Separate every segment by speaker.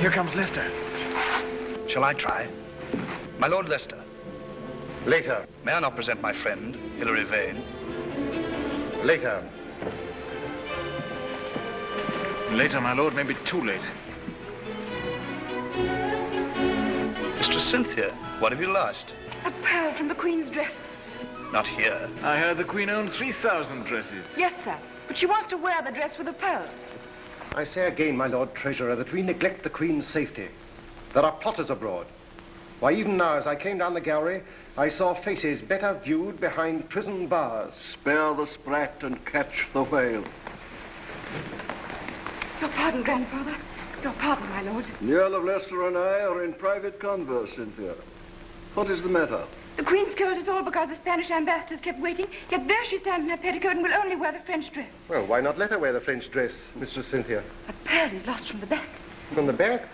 Speaker 1: Here comes Leicester.
Speaker 2: Shall I try? My Lord Leicester.
Speaker 3: Later.
Speaker 2: May I not present my friend, Hilary Vane?
Speaker 3: Later.
Speaker 1: Later, my lord, may be too late.
Speaker 2: Mistress Cynthia, what have you lost?
Speaker 4: A pearl from the Queen's dress.
Speaker 2: Not here.
Speaker 1: I heard the Queen owned 3,000 dresses.
Speaker 4: Yes, sir. But she wants to wear the dress with the pearls.
Speaker 3: I say again, my Lord Treasurer, that we neglect the Queen's safety. There are plotters abroad. Why, even now, as I came down the gallery, I saw faces better viewed behind prison bars.
Speaker 5: Spare the sprat and catch the whale.
Speaker 4: Your pardon, grandfather. Your pardon, my lord.
Speaker 5: The Earl of Leicester and I are in private converse, Cynthia. What is the matter?
Speaker 4: The Queen's killed us all because the Spanish ambassadors kept waiting, yet there she stands in her petticoat and will only wear the French dress.
Speaker 3: Well, why not let her wear the French dress, Mistress Cynthia?
Speaker 4: A pearl is lost from the back.
Speaker 3: From the back?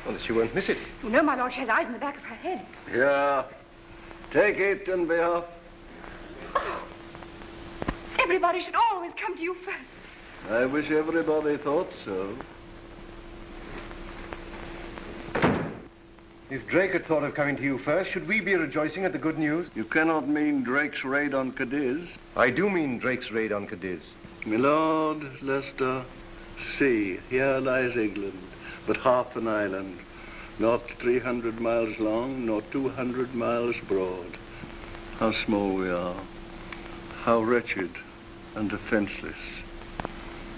Speaker 3: Well, she won't miss it.
Speaker 4: You know, my lord, she has eyes in the back of her head.
Speaker 5: Yeah. Take it and be off.
Speaker 4: Oh. Everybody should always come to you first.
Speaker 5: I wish everybody thought so.
Speaker 3: If Drake had thought of coming to you first, should we be rejoicing at the good news?
Speaker 5: You cannot mean Drake's raid on Cadiz.
Speaker 3: I do mean Drake's raid on Cadiz.
Speaker 5: My Lord Leicester, see, here lies England, but half an island, not 300 miles long, nor 200 miles broad. How small we are, how wretched and defenseless.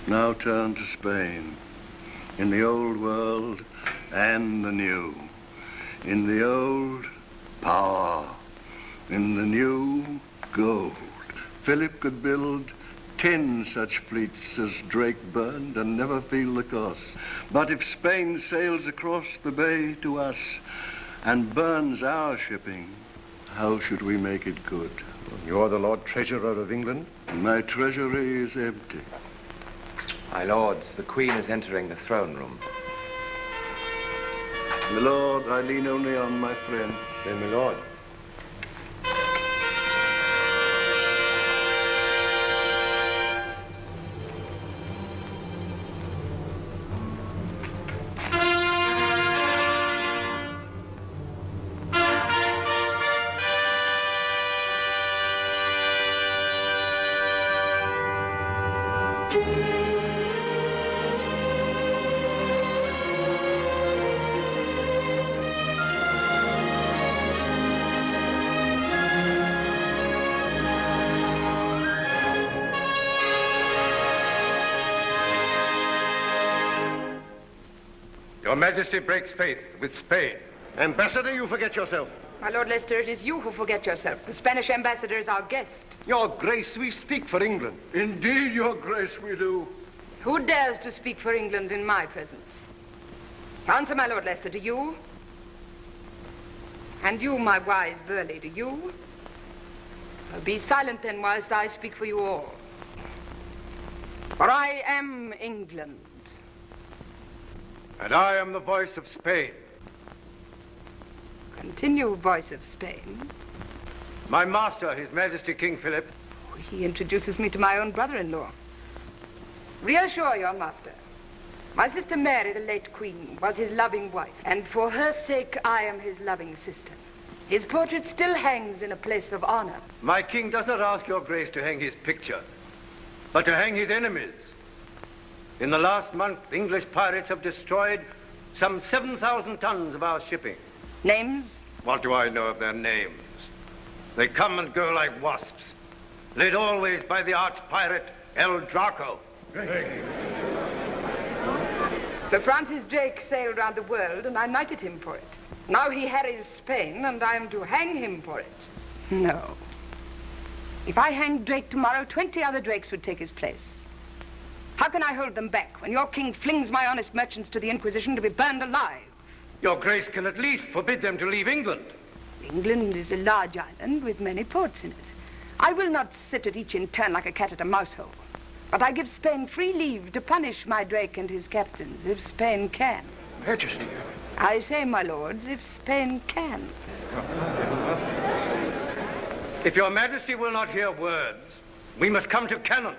Speaker 5: Now turn to Spain, in the old world and the new. In the old, power. In the new, gold. Philip could build 10 such fleets as Drake burned and never feel the cost. But if Spain sails across the bay to us and burns our shipping, how should we make it good?
Speaker 3: You're the Lord Treasurer of England?
Speaker 5: My treasury is empty.
Speaker 6: My lords, the Queen is entering the throne room.
Speaker 5: My lord, I lean only on my friend.
Speaker 3: Then, my lord.
Speaker 7: Your Majesty breaks faith with Spain.
Speaker 3: Ambassador, you forget yourself.
Speaker 4: My Lord Leicester, it is you who forget yourself. The Spanish ambassador is our guest.
Speaker 3: Your Grace, we speak for England.
Speaker 5: Indeed, your grace, we do.
Speaker 4: Who dares to speak for England in my presence? Answer, my Lord Leicester, do you? And you, my wise Burleigh, do you? Be silent then whilst I speak for you all. For I am England.
Speaker 7: And I am the voice of Spain.
Speaker 4: Continue, voice of Spain.
Speaker 7: My master, His Majesty King Philip.
Speaker 4: He introduces me to my own brother-in-law. Reassure your master. My sister Mary, the late Queen, was his loving wife, and for her sake, I am his loving sister. His portrait still hangs in a place of honor.
Speaker 7: My king does not ask your grace to hang his picture, but to hang his enemies. In the last month, English pirates have destroyed some 7,000 tons of our shipping.
Speaker 4: Names?
Speaker 7: What do I know of their names? They come and go like wasps, led always by the arch-pirate El Draco.
Speaker 4: Sir Francis Drake sailed round the world, and I knighted him for it. Now he harries Spain, and I am to hang him for it. No. If I hanged Drake tomorrow, 20 other Drakes would take his place. How can I hold them back when your king flings my honest merchants to the Inquisition to be burned alive?
Speaker 7: Your grace can at least forbid them to leave England.
Speaker 4: England is a large island with many ports in it. I will not sit at each in turn like a cat at a mouse hole. But I give Spain free leave to punish my Drake and his captains, if Spain can.
Speaker 3: Majesty.
Speaker 4: I say, my lords, if Spain can.
Speaker 7: If your Majesty will not hear words, we must come to cannon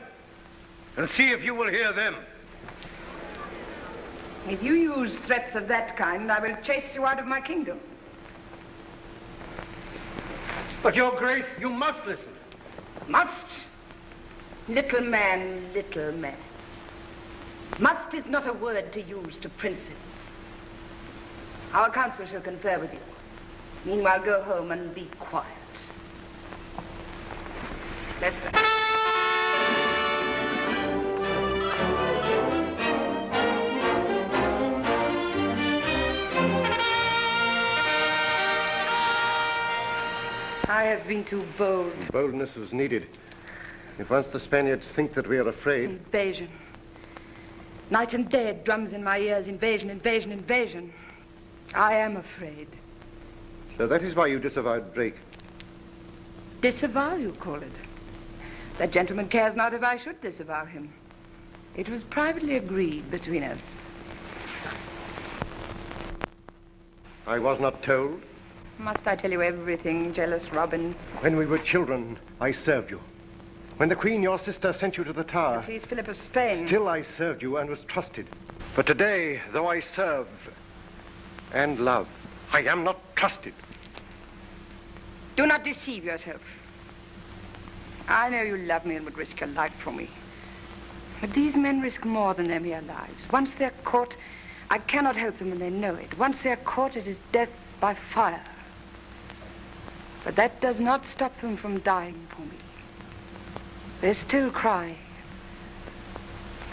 Speaker 7: and see if you will hear them.
Speaker 4: If you use threats of that kind, I will chase you out of my kingdom.
Speaker 7: But, Your Grace, you must listen.
Speaker 4: Must? Little man, little man. Must is not a word to use to princes. Our council shall confer with you. Meanwhile, go home and be quiet. Lester. I have been too bold.
Speaker 3: Boldness was needed. If once the Spaniards think that we are afraid...
Speaker 4: Invasion. Night and day it drums in my ears. Invasion, invasion, invasion. I am afraid.
Speaker 3: So that is why you disavowed Drake.
Speaker 4: Disavow, you call it? That gentleman cares not if I should disavow him. It was privately agreed between us.
Speaker 3: I was not told.
Speaker 4: Must I tell you everything, jealous Robin?
Speaker 3: When we were children, I served you. When the Queen, your sister, sent you to the Tower...
Speaker 4: Please, Philip of Spain.
Speaker 3: Still I served you and was trusted. But today, though I serve and love, I am not trusted.
Speaker 4: Do not deceive yourself. I know you love me and would risk your life for me. But these men risk more than their mere lives. Once they're caught, I cannot help them and they know it. Once they're caught, it is death by fire. But that does not stop them from dying for me. They still cry,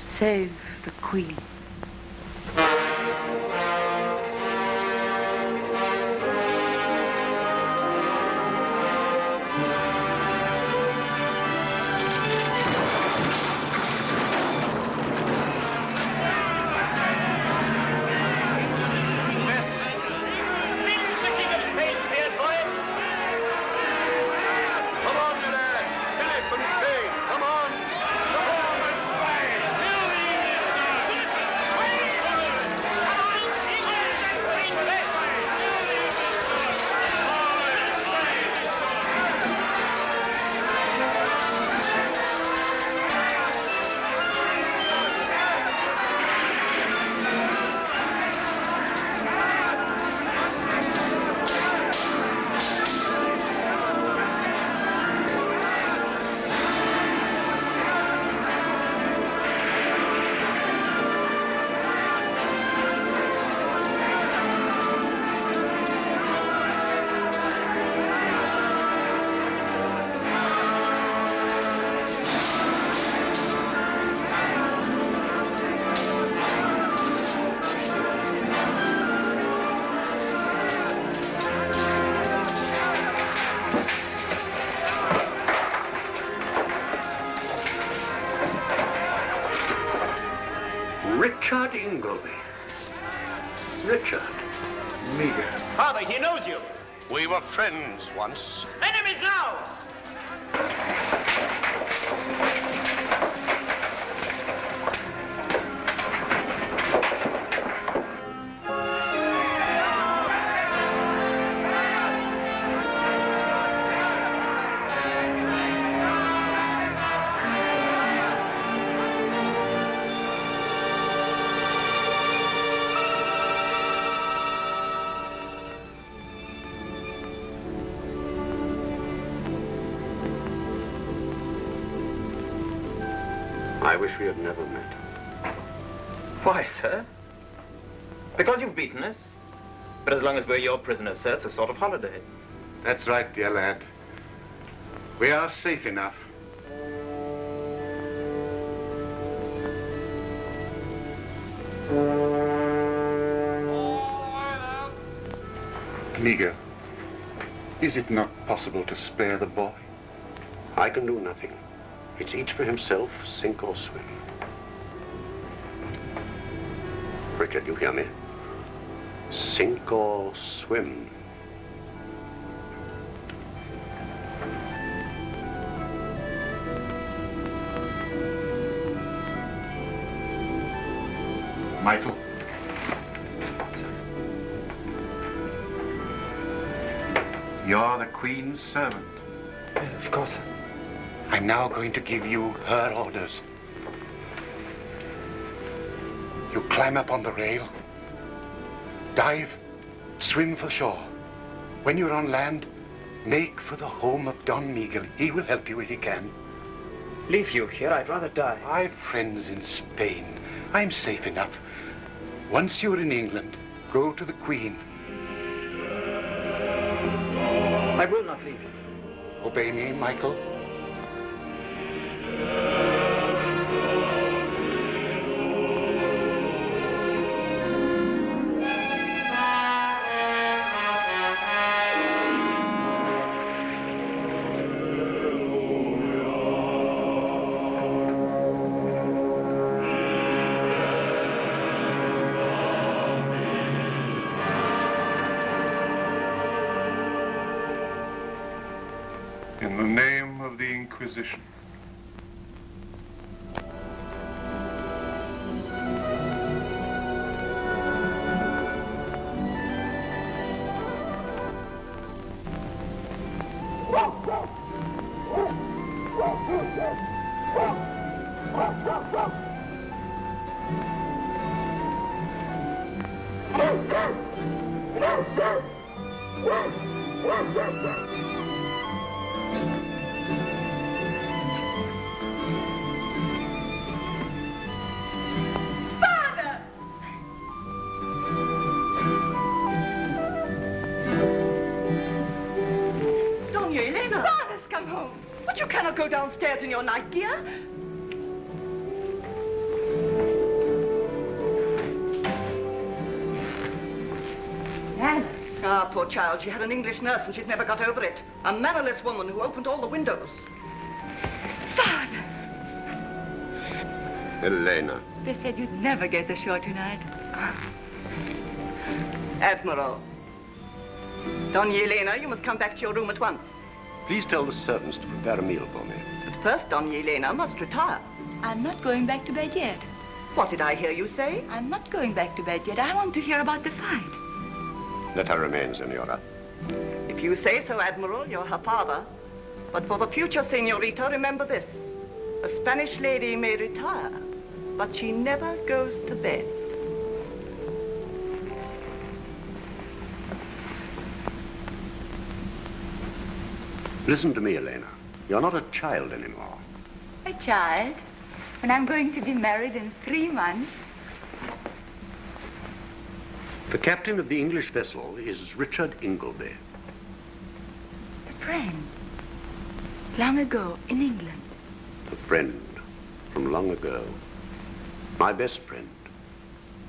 Speaker 4: save the Queen.
Speaker 5: Richard Ingleby. Richard.
Speaker 3: Meager.
Speaker 8: Father, he knows you.
Speaker 5: We were friends once.
Speaker 8: Enemies now!
Speaker 5: I wish we had never met.
Speaker 8: Why, sir? Because you've beaten us. But as long as we're your prisoners, sir, it's a sort of holiday.
Speaker 5: That's right, dear lad. We are safe enough. Meager, is it not possible to spare the boy? I can do nothing. It's each for himself, sink or swim. Richard, you hear me? Sink or swim. Michael. You're the Queen's servant.
Speaker 8: Of course.
Speaker 5: I'm now going to give you her orders.
Speaker 9: You climb up on the rail, dive, swim for shore. When you're on land, make for the home of Don Miguel. He will help you if he can.
Speaker 8: Leave you here, I'd rather die.
Speaker 9: I've friends in Spain. I'm safe enough. Once you're in England, go to the Queen.
Speaker 8: I will not leave you.
Speaker 9: Obey me, Michael.
Speaker 10: In the name of the Inquisition.
Speaker 11: But you cannot go downstairs in your night gear.
Speaker 4: Alice.
Speaker 11: Ah, poor child. She had an English nurse and she's never got over it. A mannerless woman who opened all the windows.
Speaker 4: Father!
Speaker 9: Elena.
Speaker 12: They said you'd never get ashore tonight.
Speaker 11: Admiral. Doña Elena, you must come back to your room at once.
Speaker 3: Please tell the servants to prepare a meal for me.
Speaker 11: But first, Doña Elena must retire.
Speaker 12: I'm not going back to bed yet.
Speaker 11: What did I hear you say?
Speaker 12: I'm not going back to bed yet. I want to hear about the fight.
Speaker 3: Let her remain, Senora.
Speaker 11: If you say so, Admiral, you're her father. But for the future, Senorita, remember this. A Spanish lady may retire, but she never goes to bed.
Speaker 3: Listen to me, Elena. You're not a child anymore.
Speaker 12: A child? And I'm going to be married in 3 months.
Speaker 3: The captain of the English vessel is Richard Ingleby.
Speaker 12: A friend. Long ago, in England.
Speaker 3: A friend from long ago. My best friend.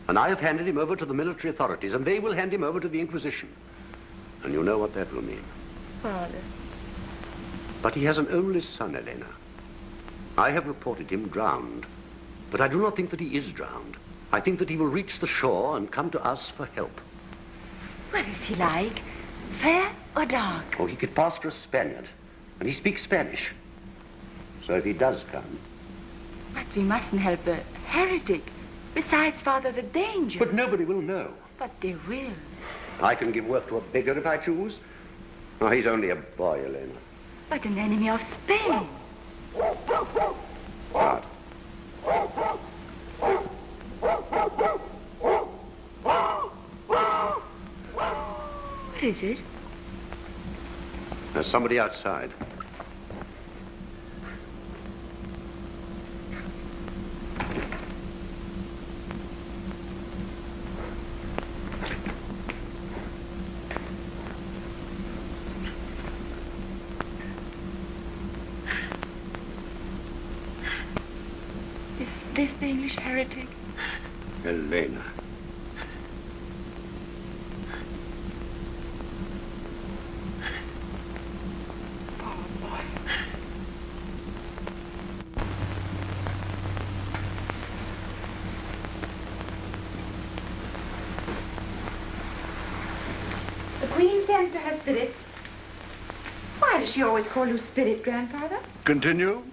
Speaker 3: And I have handed him over to the military authorities, and they will hand him over to the Inquisition. And you know what that will mean.
Speaker 12: Father.
Speaker 3: But he has an only son, Elena. I have reported him drowned. But I do not think that he is drowned. I think that he will reach the shore and come to us for help.
Speaker 12: What is he like? Fair or dark?
Speaker 3: Oh, he could pass for a Spaniard. And he speaks Spanish. So if he does come...
Speaker 12: But we mustn't help a heretic. Besides, Father, the danger...
Speaker 3: But nobody will know.
Speaker 12: But they will.
Speaker 3: I can give work to a beggar if I choose. Oh, he's only a boy, Elena.
Speaker 12: But an enemy of Spain.
Speaker 3: What?
Speaker 12: What is it?
Speaker 3: There's somebody outside.
Speaker 12: Is this the English heretic?
Speaker 3: Elena.
Speaker 4: The Queen sends to her spirit. Why does she always call you spirit, Grandfather?
Speaker 5: Continue.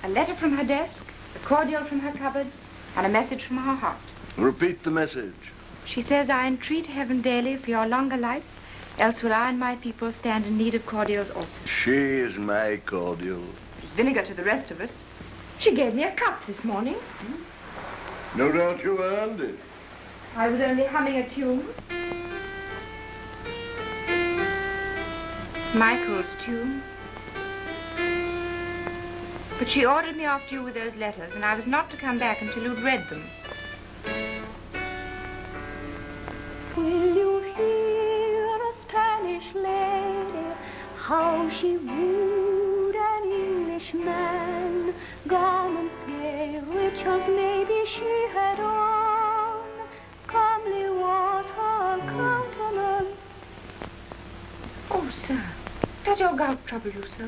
Speaker 4: A letter from her desk, a cordial from her cupboard, and a message from her heart.
Speaker 5: Repeat the message.
Speaker 4: She says, I entreat heaven daily for your longer life, else will I and my people stand in need of cordials also.
Speaker 5: She is my cordial.
Speaker 4: There's vinegar to the rest of us. She gave me a cup this morning.
Speaker 5: No doubt you earned it.
Speaker 12: I was only humming a tune. Michael's tune. But she ordered me off to you with those letters, and I was not to come back until you'd read them.
Speaker 13: Will you hear a Spanish lady, how she wooed an Englishman, garments gay, rich as maybe she had on, comely was her countenance.
Speaker 12: Oh, sir, does your gout trouble you so?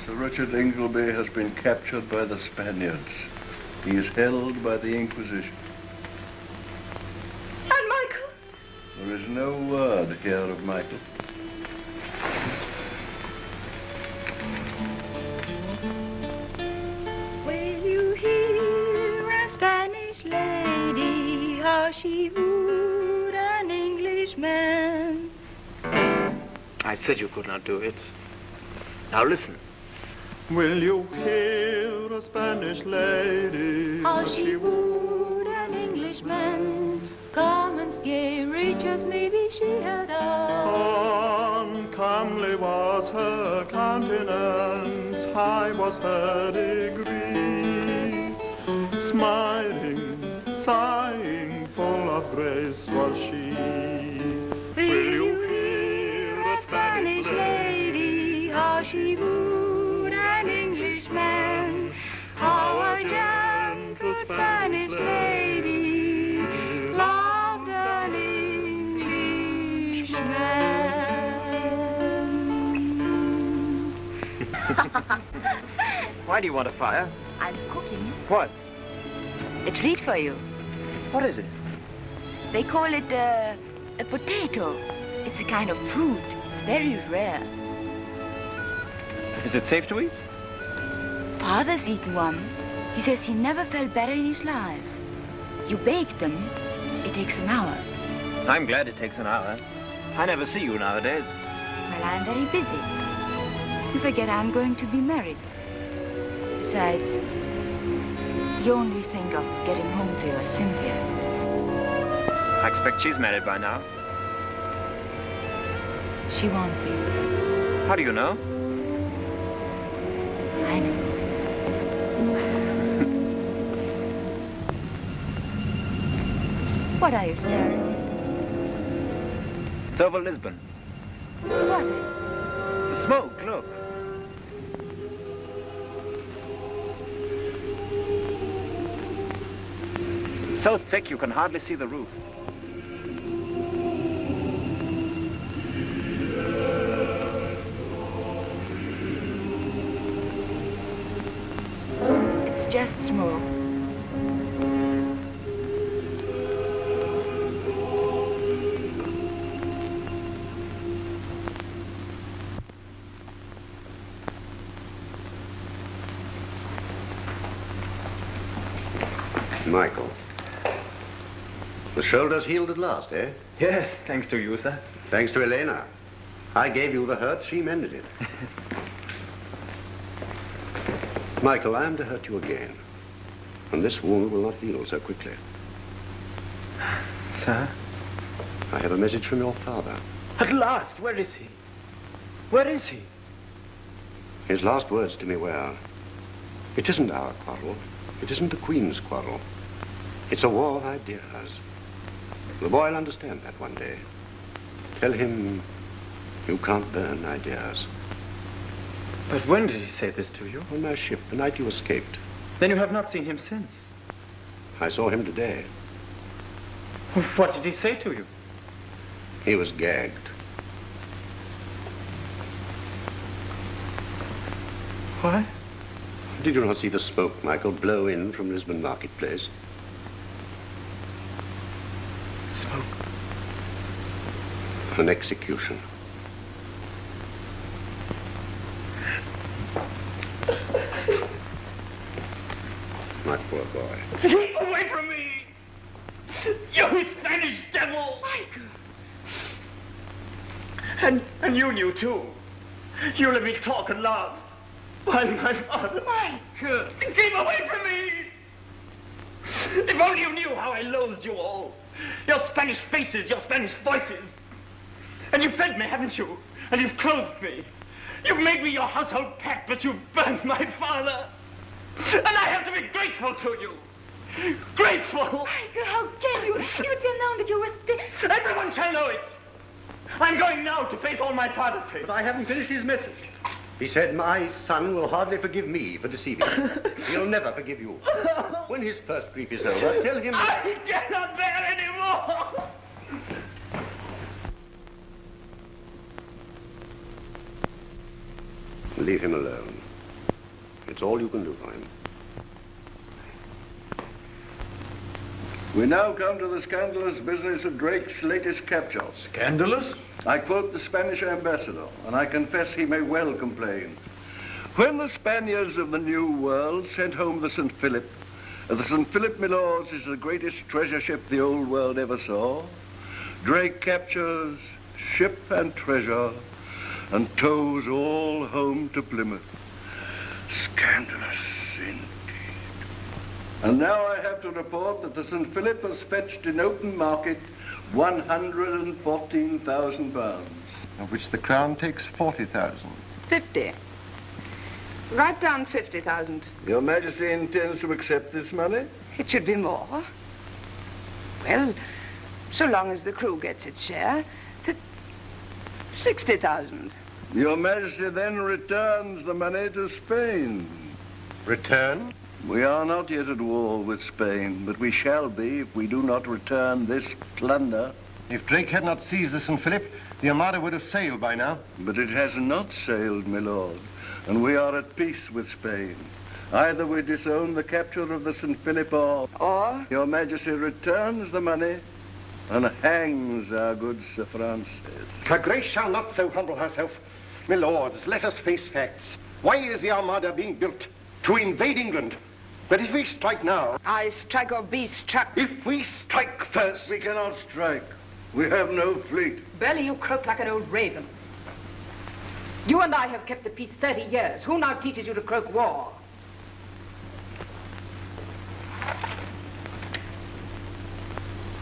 Speaker 5: Sir Richard Ingleby has been captured by the Spaniards. He is held by the Inquisition.
Speaker 12: And Michael?
Speaker 5: There is no word here of Michael.
Speaker 13: Will you hear a Spanish lady, how she wooed an Englishman?
Speaker 7: I said you could not do it. Now listen.
Speaker 14: Will you hear a Spanish lady,
Speaker 13: How she wooed an Englishman, garments gay, rich as maybe she had on.
Speaker 14: Comely was her countenance, high was her degree. Smiling, sighing, full of grace was she.
Speaker 13: Will you hear a Spanish lady, how she wooed an Englishman, how a gentle Spanish lady loved an Englishman.
Speaker 6: Why do you want a fire?
Speaker 12: I'm cooking.
Speaker 6: What?
Speaker 12: A treat for you.
Speaker 6: What is it?
Speaker 12: They call it a potato. It's a kind of fruit. It's very rare.
Speaker 6: Is it safe to eat?
Speaker 12: Father's eaten one. He says he never felt better in his life. You bake them. It takes an hour.
Speaker 6: I'm glad it takes an hour. I never see you nowadays.
Speaker 12: Well, I'm very busy. You forget I'm going to be married. Besides, you only think of getting home to your Cynthia.
Speaker 6: I expect she's married by now.
Speaker 12: She won't be.
Speaker 6: How do you know?
Speaker 12: I know. What are you staring at?
Speaker 6: It's over Lisbon.
Speaker 12: What is?
Speaker 6: The smoke, look. It's so thick you can hardly see the roof.
Speaker 12: It's just smoke.
Speaker 3: Michael. The shoulder's healed at last, eh?
Speaker 6: Yes, thanks to you, sir.
Speaker 3: Thanks to Elena. I gave you the hurt, she mended it. Michael, I am to hurt you again. And this wound will not heal so quickly.
Speaker 6: Sir?
Speaker 3: I have a message from your father.
Speaker 6: At last, where is he? Where is he?
Speaker 3: His last words to me were, it isn't our quarrel. It isn't the Queen's quarrel. It's a war of ideas. The boy will understand that one day. Tell him you can't burn ideas.
Speaker 6: But when did he say this to you?
Speaker 3: On my ship, the night you escaped.
Speaker 6: Then you have not seen him since.
Speaker 3: I saw him today.
Speaker 6: What did he say to you?
Speaker 3: He was gagged.
Speaker 6: Why?
Speaker 3: Did you not see the smoke, Michael, blow in from Lisbon marketplace?
Speaker 6: Smoke?
Speaker 3: An execution. My poor boy.
Speaker 6: Keep away from me! You Spanish devil!
Speaker 12: Michael!
Speaker 6: And you knew too. You let me talk and laugh. While my father...
Speaker 12: Mike!
Speaker 6: Keep away from me! If only you knew how I loathed you all. Your Spanish faces, your Spanish voices. And you fed me, haven't you? And you've clothed me. You've made me your household pet, but you've burnt my father. And I have to be grateful to you. Grateful!
Speaker 12: Michael, how can you? You didn't know that you were still...
Speaker 6: Everyone shall know it. I'm going now to face all my father's face.
Speaker 7: But I haven't finished his message.
Speaker 3: He said, my son will hardly forgive me for deceiving him. He'll never forgive you. When his first grief is over, tell him...
Speaker 6: I cannot bear any more!
Speaker 3: Leave him alone. It's all you can do for him.
Speaker 5: We now come to the scandalous business of Drake's latest capture.
Speaker 7: Scandalous?
Speaker 5: I quote the Spanish ambassador, and I confess he may well complain. When the Spaniards of the New World sent home the St. Philip, my lords, is the greatest treasure ship the old world ever saw. Drake captures ship and treasure and tows all home to Plymouth. Scandalous indeed. And now I have to report that the St. Philip has fetched in open market £114,000.
Speaker 10: Of which the Crown takes 40,000.
Speaker 4: 50. Write down 50,000.
Speaker 5: Your Majesty intends to accept this money?
Speaker 4: It should be more. Well, so long as the crew gets its share, 60,000.
Speaker 5: Your Majesty then returns the money to Spain.
Speaker 7: Return?
Speaker 5: We are not yet at war with Spain, but we shall be if we do not return this plunder.
Speaker 7: If Drake had not seized the St. Philip, the Armada would have sailed by now.
Speaker 5: But it has not sailed, my lord, and we are at peace with Spain. Either we disown the capture of the St. Philip or Your Majesty returns the money and hangs our good Sir Francis.
Speaker 9: Her Grace shall not so humble herself. My lords, let us face facts. Why is the Armada being built? To invade England. But if we strike now...
Speaker 4: I strike or be struck.
Speaker 9: If we strike first...
Speaker 5: We cannot strike. We have no fleet.
Speaker 4: Belly, you croak like an old raven. You and I have kept the peace 30 years. Who now teaches you to croak war?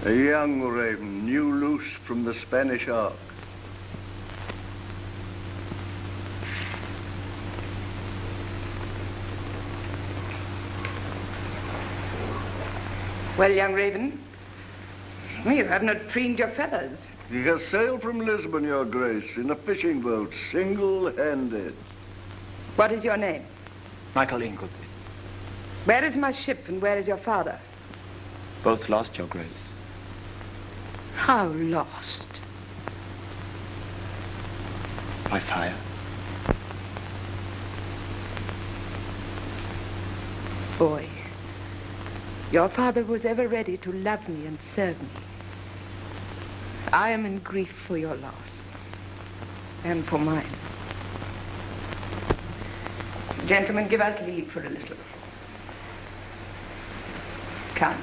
Speaker 5: A young raven, new loose from the Spanish Ark.
Speaker 4: Well, young raven, you have not preened your feathers.
Speaker 5: He has sailed from Lisbon, Your Grace, in a fishing boat, single-handed.
Speaker 4: What is your name?
Speaker 8: Michael Ingleby.
Speaker 4: Where is my ship and where is your father?
Speaker 8: Both lost, Your Grace.
Speaker 4: How lost?
Speaker 8: By fire.
Speaker 4: Boy, your father was ever ready to love me and serve me. I am in grief for your loss and for mine. Gentlemen, give us leave for a little. Come.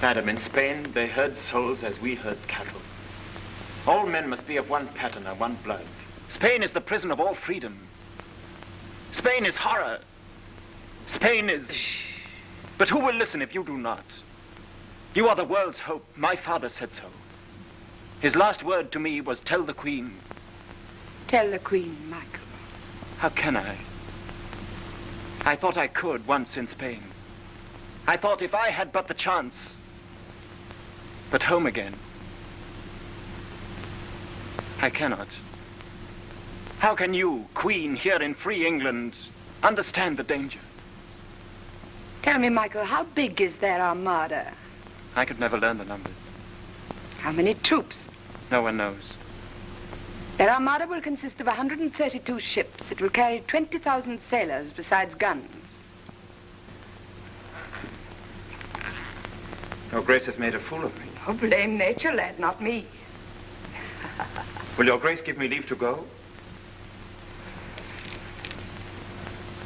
Speaker 8: Madam, in Spain, they herd souls as we herd cattle. All men must be of one pattern and one blood. Spain is the prison of all freedom. Spain is horror. Spain is... But who will listen if you do not? You are the world's hope. My father said so. His last word to me was, tell the Queen.
Speaker 4: Tell the Queen, Michael.
Speaker 8: How can I? I thought I could once in Spain. I thought if I had but the chance. But home again. I cannot. How can you, Queen, here in free England, understand the danger?
Speaker 4: Tell me, Michael, how big is their armada?
Speaker 8: I could never learn the numbers.
Speaker 4: How many troops?
Speaker 8: No one knows.
Speaker 4: Their armada will consist of 132 ships. It will carry 20,000 sailors besides guns.
Speaker 8: Your Grace has made a fool of me.
Speaker 4: Oh, blame nature, lad, not me.
Speaker 8: Will Your Grace give me leave to go?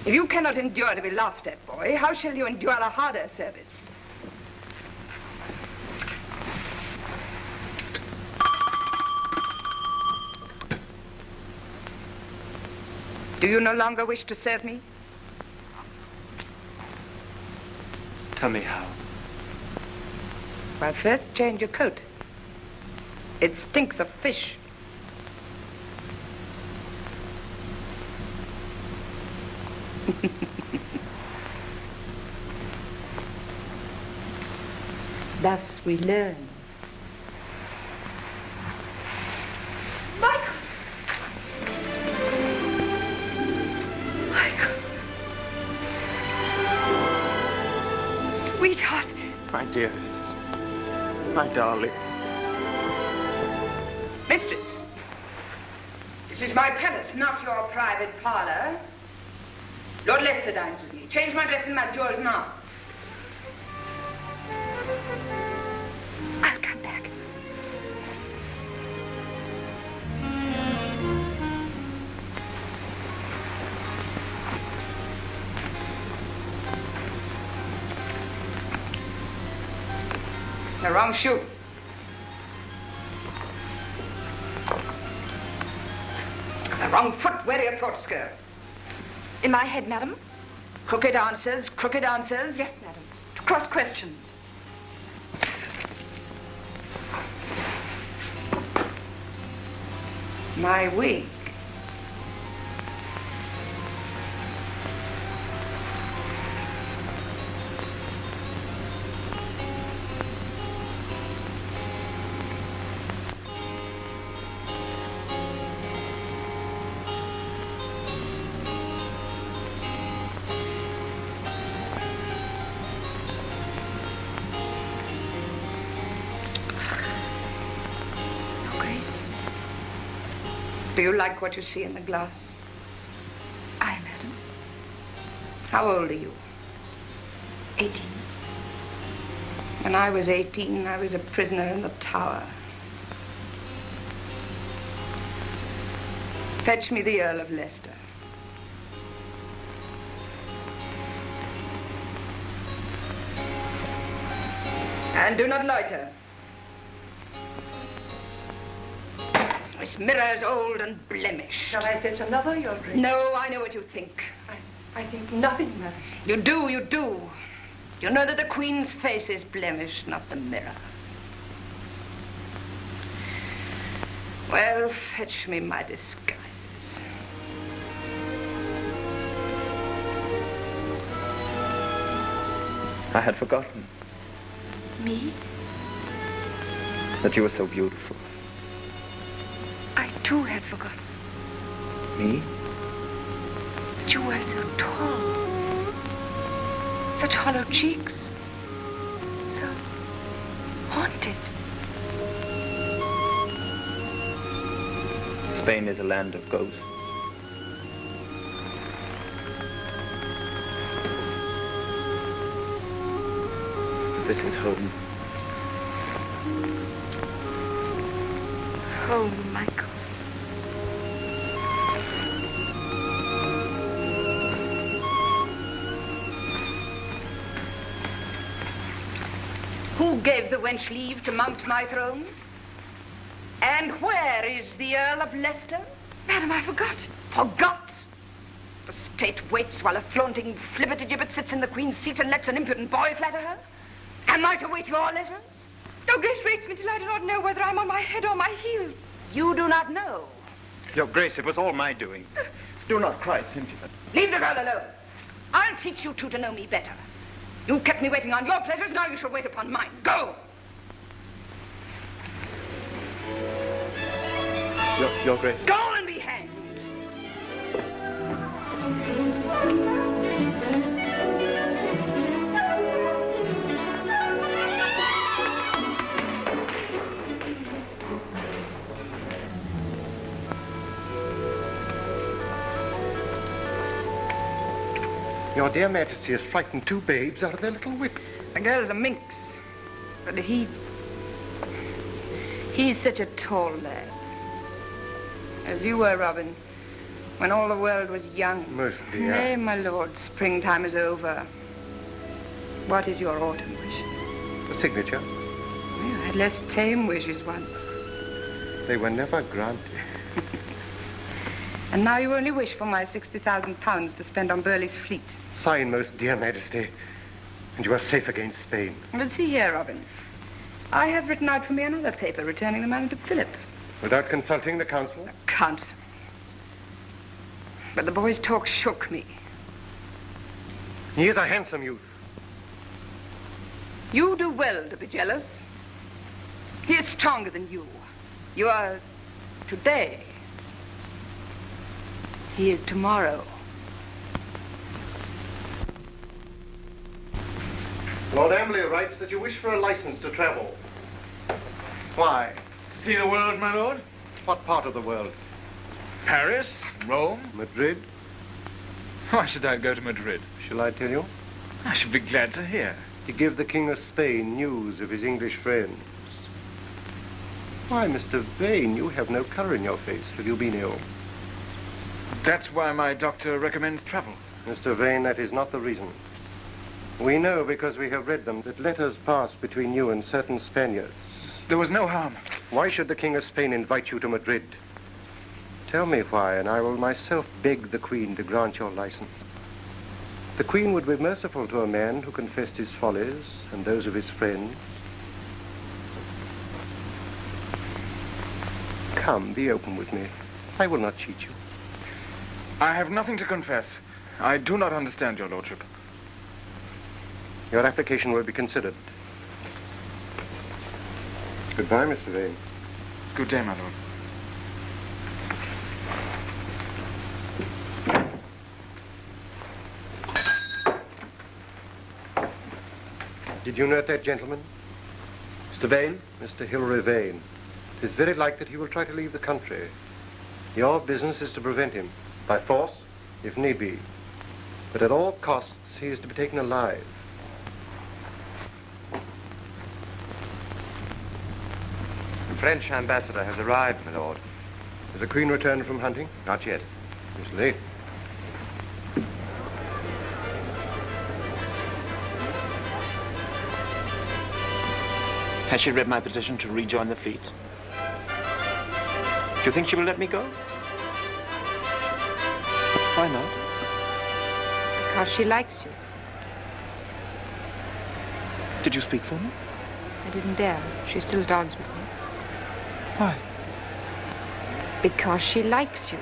Speaker 4: If you cannot endure to be laughed at, boy, how shall you endure a harder service? Do you no longer wish to serve me?
Speaker 7: Tell me how.
Speaker 4: Well, first change your coat. It stinks of fish. Thus we learn.
Speaker 12: Michael! Michael! Sweetheart!
Speaker 8: My dearest. My darling.
Speaker 4: Mistress, this is my palace, not your private parlor. Lord Leicester dines with me. Change my dress and my jewels now. I'll come back. The wrong shoe. The wrong foot. Where are your thoughts go?
Speaker 12: In my head, madam?
Speaker 4: Crooked answers, crooked answers.
Speaker 12: Yes, madam. To cross questions.
Speaker 4: My wig. Do you like what you see in the glass?
Speaker 12: Aye, madam.
Speaker 4: How old are you?
Speaker 12: 18.
Speaker 4: When I was 18, I was a prisoner in the tower. Fetch me the Earl of Leicester. And do not loiter. This mirror is old and blemished.
Speaker 11: Shall I fetch another, Your Grace?
Speaker 4: No, I know what you think.
Speaker 11: I think nothing, madam.
Speaker 4: You do, you do. You know that the Queen's face is blemished, not the mirror. Well, fetch me my disguises.
Speaker 8: I had forgotten
Speaker 12: Me?
Speaker 8: that you were so beautiful.
Speaker 12: I too had forgotten.
Speaker 8: Me?
Speaker 12: But you were so tall. Such hollow cheeks. So haunted.
Speaker 8: Spain is a land of ghosts. This is home.
Speaker 12: Home, Michael.
Speaker 4: Who gave the wench leave to mount my throne? And where is the Earl of Leicester?
Speaker 12: Madam, I forgot.
Speaker 4: Forgot? The state waits while a flaunting flibbertigibbet sits in the Queen's seat and lets an impudent boy flatter her? Am I to wait your letters?
Speaker 12: Your Grace rates me till I do not know whether I'm on my head or my heels.
Speaker 4: You do not know.
Speaker 8: Your Grace, it was all my doing. Do not cry, Cynthia.
Speaker 4: Leave the girl alone. I'll teach you two to know me better. You've kept me waiting on your pleasures, now you shall wait upon mine. Go!
Speaker 8: Your Grace.
Speaker 4: Go and be hanged!
Speaker 9: Your dear Majesty has frightened two babes out of their little wits.
Speaker 4: The girl's a minx, but he's such a tall lad. As you were, Robin, when all the world was young.
Speaker 9: Most dear.
Speaker 4: Nay, my lord, springtime is over. What is your autumn wish?
Speaker 9: A signature.
Speaker 4: Well, I had less tame wishes once.
Speaker 9: They were never granted.
Speaker 4: And now you only wish for my 60,000 pounds to spend on Burleigh's fleet.
Speaker 7: Sign, most dear Majesty, and you are safe against Spain.
Speaker 4: But see here, Robin. I have written out for me another paper returning the money to Philip.
Speaker 7: Without consulting the council?
Speaker 4: The council. But the boy's talk shook me.
Speaker 7: He is a handsome youth.
Speaker 4: You do well to be jealous. He is stronger than you. You are today. He is tomorrow.
Speaker 7: Lord Amberley writes that you wish for a license to travel. Why?
Speaker 1: See the world, my lord?
Speaker 7: What part of the world?
Speaker 1: Paris, Rome.
Speaker 7: Madrid?
Speaker 1: Why should I go to Madrid?
Speaker 7: Shall I tell you?
Speaker 1: I should be glad to hear.
Speaker 7: To give the King of Spain news of his English friends. Why, Mr. Vane, you have no color in your face. Have you been ill?
Speaker 1: That's why my doctor recommends travel.
Speaker 7: Mr. Vane, that is not the reason. We know, because we have read them, that letters passed between you and certain Spaniards.
Speaker 1: There was no harm.
Speaker 7: Why should the King of Spain invite you to Madrid? Tell me why, and I will myself beg the Queen to grant your license. The Queen would be merciful to a man who confessed his follies and those of his friends. Come, be open with me. I will not cheat you.
Speaker 1: I have nothing to confess. I do not understand your lordship.
Speaker 7: Your application will be considered. Goodbye, Mr. Vane.
Speaker 1: Good day, my lord.
Speaker 7: Did you note that gentleman?
Speaker 3: Mr. Vane?
Speaker 7: Mr. Hilary Vane. It is very likely that he will try to leave the country. Your business is to prevent him.
Speaker 3: By force?
Speaker 7: If need be. But at all costs, he is to be taken alive.
Speaker 3: The French ambassador has arrived, my lord.
Speaker 7: Has the Queen returned from hunting?
Speaker 3: Not yet.
Speaker 7: Miss Leigh.
Speaker 8: Has she read my petition to rejoin the fleet? Do you think she will let me go? Why not?
Speaker 4: Because she likes you.
Speaker 8: Did you speak for me?
Speaker 4: I didn't dare. She still dogs with me.
Speaker 8: Why?
Speaker 4: Because she likes you.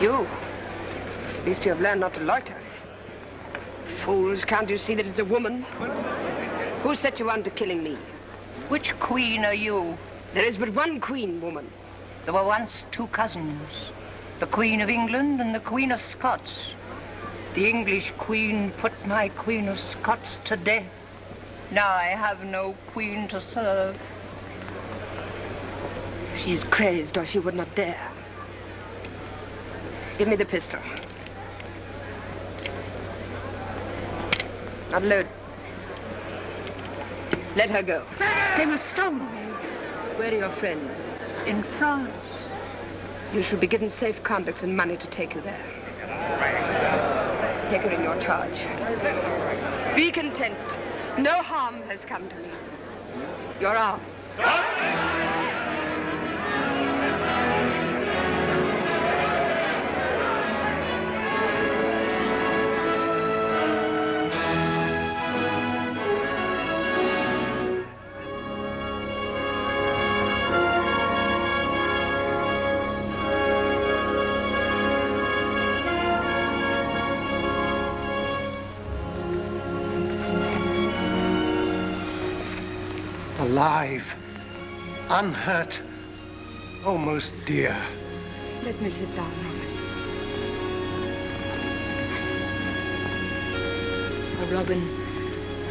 Speaker 4: You? At least you have learned not to loiter. Fools, can't you see that it's a woman? Who set you on to killing me?
Speaker 15: Which queen are you?
Speaker 4: There is but one queen, woman.
Speaker 15: There were once two cousins, the Queen of England and the Queen of Scots. The English queen put my Queen of Scots to death. Now I have no queen to serve.
Speaker 4: She is crazed, or she would not dare. Give me the pistol. Unload. Let her go.
Speaker 15: They will stone me.
Speaker 4: Where are your friends?
Speaker 15: In France.
Speaker 4: You should be given safe conduct and money to take you there. Take her in your charge. Be content. No harm has come to me. You're out.
Speaker 7: alive, unhurt, almost dear.
Speaker 4: Let me sit down, Robin. Oh, Robin,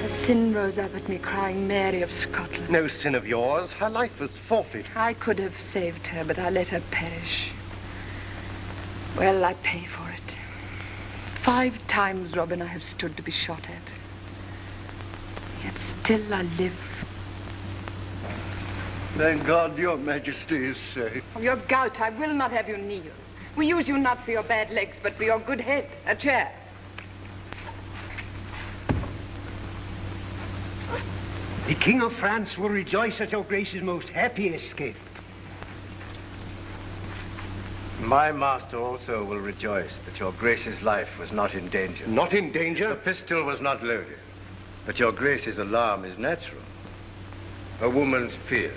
Speaker 4: a sin rose up at me crying Mary of Scotland.
Speaker 7: No sin of yours. Her life was forfeit.
Speaker 4: I could have saved her, but I let her perish. Well, I pay for it. 5 times, Robin, I have stood to be shot at. Yet still I live.
Speaker 5: Thank God your Majesty is safe.
Speaker 4: Of your gout, I will not have you kneel. We use you not for your bad legs, but for your good head. A chair.
Speaker 16: The King of France will rejoice at your Grace's most happy escape.
Speaker 17: My master also will rejoice that your Grace's life was not in danger.
Speaker 7: Not in danger?
Speaker 17: The pistol was not loaded. But your Grace's alarm is natural. A woman's fears.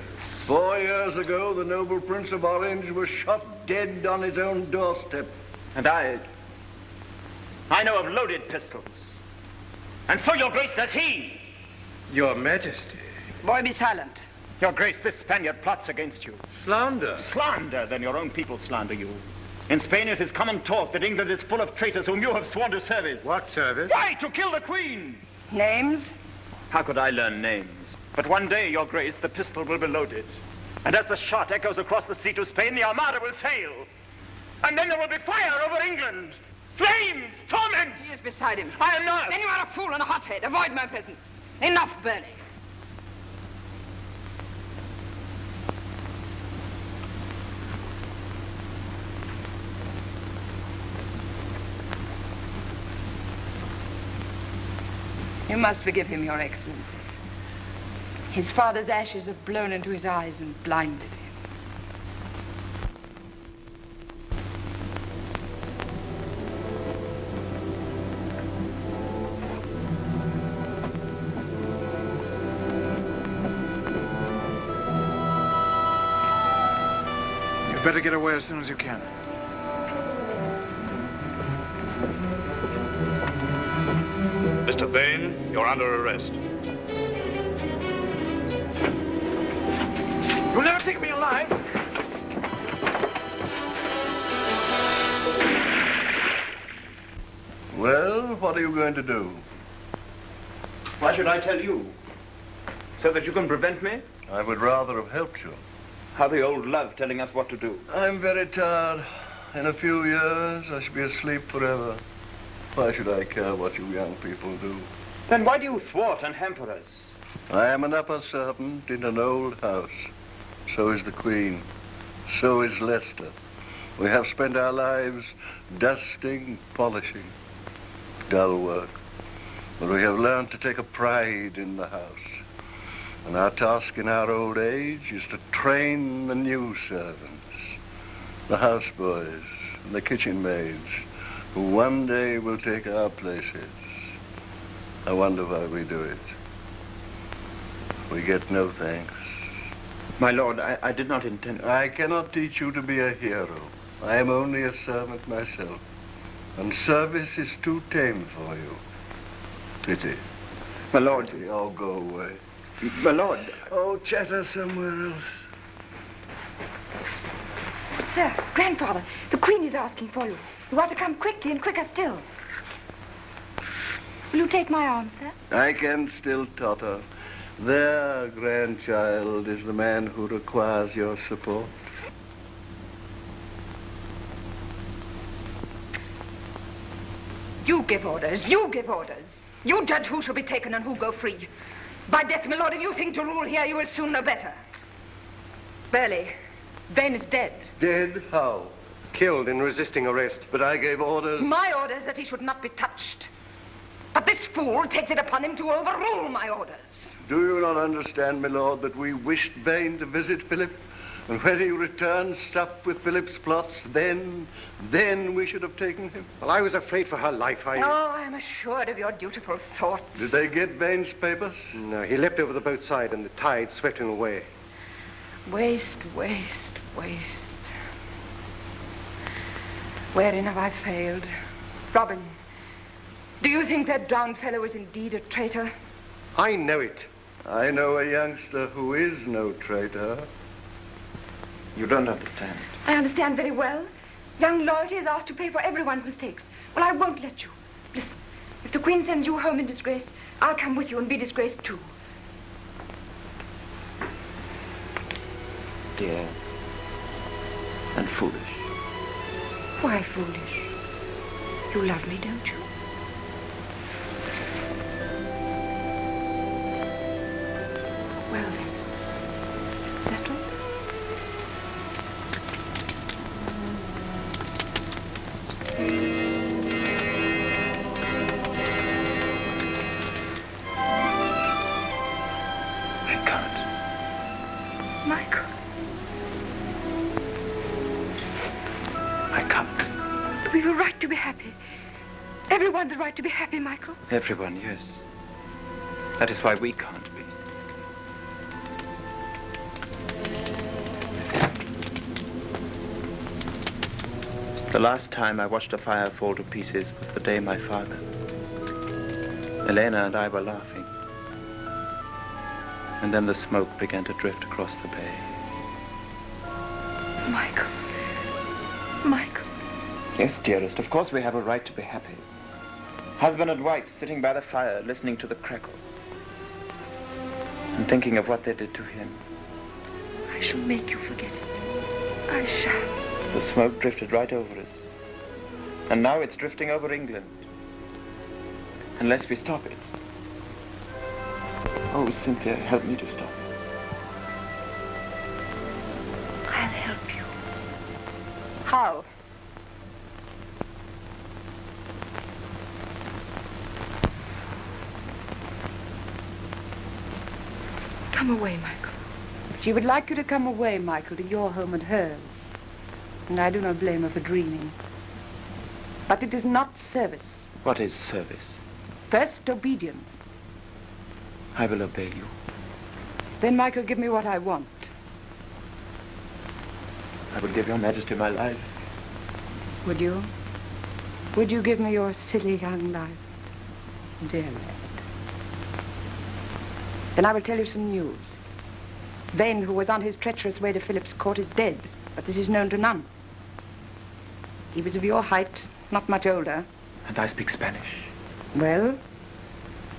Speaker 5: 4 years ago, the noble Prince of Orange was shot dead on his own doorstep.
Speaker 8: And I know of loaded pistols. And so, Your Grace, does he.
Speaker 17: Your Majesty.
Speaker 4: Boy, be silent.
Speaker 8: Your Grace, this Spaniard plots against you.
Speaker 17: Slander.
Speaker 8: Slander? Then your own people slander you. In Spain, it is common talk that England is full of traitors whom you have sworn to service.
Speaker 17: What service?
Speaker 8: Why, to kill the Queen.
Speaker 4: Names?
Speaker 8: How could I learn names? But one day, Your Grace, the pistol will be loaded. And as the shot echoes across the sea to Spain, the Armada will sail. And then there will be fire over England. Flames, torments.
Speaker 4: He is beside him.
Speaker 8: I am not.
Speaker 4: Then you are a fool and a hothead. Avoid my presence. Enough, Burley. You must forgive him, Your Excellency. His father's ashes have blown into his eyes and blinded him.
Speaker 1: You'd better get away as soon as you can.
Speaker 2: Mr. Vane, you're under arrest.
Speaker 1: You'll never take me alive.
Speaker 5: Well, what are you going to do?
Speaker 8: Why should I tell you? So that you can prevent me?
Speaker 5: I would rather have helped you.
Speaker 8: How the old love telling us what to do.
Speaker 5: I'm very tired. In a few years, I shall be asleep forever. Why should I care what you young people do?
Speaker 8: Then why do you thwart and hamper us?
Speaker 5: I am an upper servant in an old house. So is the Queen. So is Leicester. We have spent our lives dusting, polishing. Dull work. But we have learned to take a pride in the house. And our task in our old age is to train the new servants, the houseboys and the kitchen maids, who one day will take our places. I wonder why we do it. We get no thanks.
Speaker 8: My lord, I did not intend...
Speaker 5: I cannot teach you to be a hero. I am only a servant myself. And service is too tame for you. Pity.
Speaker 8: My lord...
Speaker 5: Pity. Oh, go away.
Speaker 8: My lord...
Speaker 5: Oh, chatter somewhere else.
Speaker 12: Sir, grandfather, the Queen is asking for you. You ought to come quickly and quicker still. Will you take my arm, sir?
Speaker 5: I can still totter. There, grandchild, is the man who requires your support.
Speaker 4: You give orders. You give orders. You judge who shall be taken and who go free. By death, my lord, if you think to rule here, you will soon know better. Burley, Vane is dead.
Speaker 5: Dead? How?
Speaker 7: Killed in resisting arrest.
Speaker 5: But I gave orders.
Speaker 4: My orders that he should not be touched. But this fool takes it upon him to overrule my orders.
Speaker 5: Do you not understand, my lord, that we wished Vane to visit Philip? And when he returned, stuffed with Philip's plots, then we should have taken him.
Speaker 7: Well, I was afraid for her life.
Speaker 4: Oh, I am assured of your dutiful thoughts.
Speaker 5: Did they get Vane's papers?
Speaker 7: No, he leapt over the boat side and the tide swept him away.
Speaker 4: Waste, waste, waste. Wherein have I failed? Robin, do you think that drowned fellow is indeed a traitor?
Speaker 7: I know it.
Speaker 5: I know a youngster who is no traitor.
Speaker 8: You don't understand.
Speaker 4: I understand very well. Young loyalty is asked to pay for everyone's mistakes. Well, I won't let you. Listen, if the Queen sends you home in disgrace, I'll come with you and be disgraced too.
Speaker 8: Dear. And foolish.
Speaker 4: Why foolish? You love me, don't you? Well then, it's settled.
Speaker 8: I can't.
Speaker 4: Michael.
Speaker 8: I can't.
Speaker 4: We've a right to be happy. Everyone's a right to be happy, Michael.
Speaker 8: Everyone, yes. That is why we can't be. The last time I watched a fire fall to pieces was the day my father. Elena and I were laughing. And then the smoke began to drift across the bay.
Speaker 4: Michael. Michael.
Speaker 8: Yes, dearest, of course we have a right to be happy. Husband and wife sitting by the fire, listening to the crackle. And thinking of what they did to him.
Speaker 4: I shall make you forget it. I shall.
Speaker 8: The smoke drifted right over us. And now it's drifting over England. Unless we stop it. Oh, Cynthia, help me to stop it.
Speaker 4: I'll help you.
Speaker 15: How?
Speaker 4: Come away, Michael.
Speaker 15: She would like you to come away, Michael, to your home and hers. And I do not blame her for dreaming. But it is not service.
Speaker 8: What is service?
Speaker 15: First, obedience.
Speaker 8: I will obey you.
Speaker 15: Then, Michael, give me what I want.
Speaker 8: I will give your Majesty my life.
Speaker 15: Would you? Would you give me your silly young life? Dear lad. Then I will tell you some news. Vane, who was on his treacherous way to Philip's court, is dead, but this is known to none. He was of your height, not much older.
Speaker 8: And I speak Spanish.
Speaker 15: Well,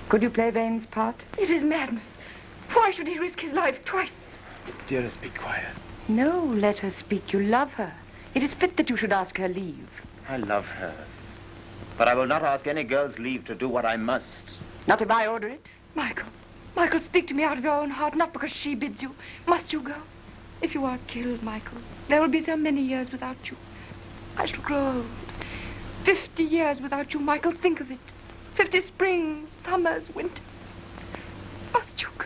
Speaker 15: could you play Vane's part?
Speaker 4: It is madness. Why should he risk his life twice?
Speaker 8: Dearest, be quiet.
Speaker 15: No, let her speak. You love her. It is fit that you should ask her leave.
Speaker 8: I love her. But I will not ask any girl's leave to do what I must.
Speaker 15: Not if I order it.
Speaker 4: Michael. Michael, speak to me out of your own heart, not because she bids you. Must you go? If you are killed, Michael, there will be so many years without you. I shall grow old. 50 years without you, Michael. Think of it. 50 springs, summers, winters. Must you go?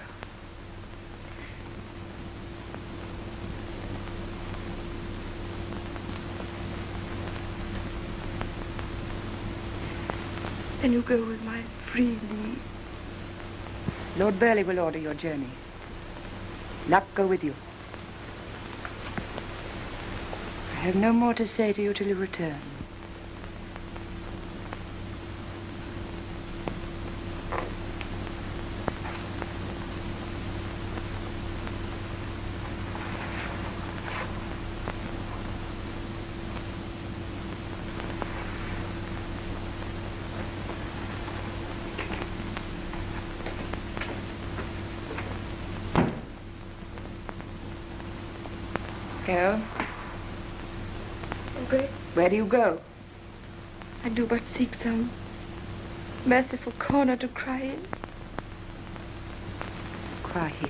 Speaker 4: Then you go with my free leave.
Speaker 15: Lord Burleigh will order your journey. Luck go with you. I have no more to say to you till you return. Go.
Speaker 4: Okay.
Speaker 15: Where do you go?
Speaker 4: I do but seek some merciful corner to cry in.
Speaker 15: Cry here.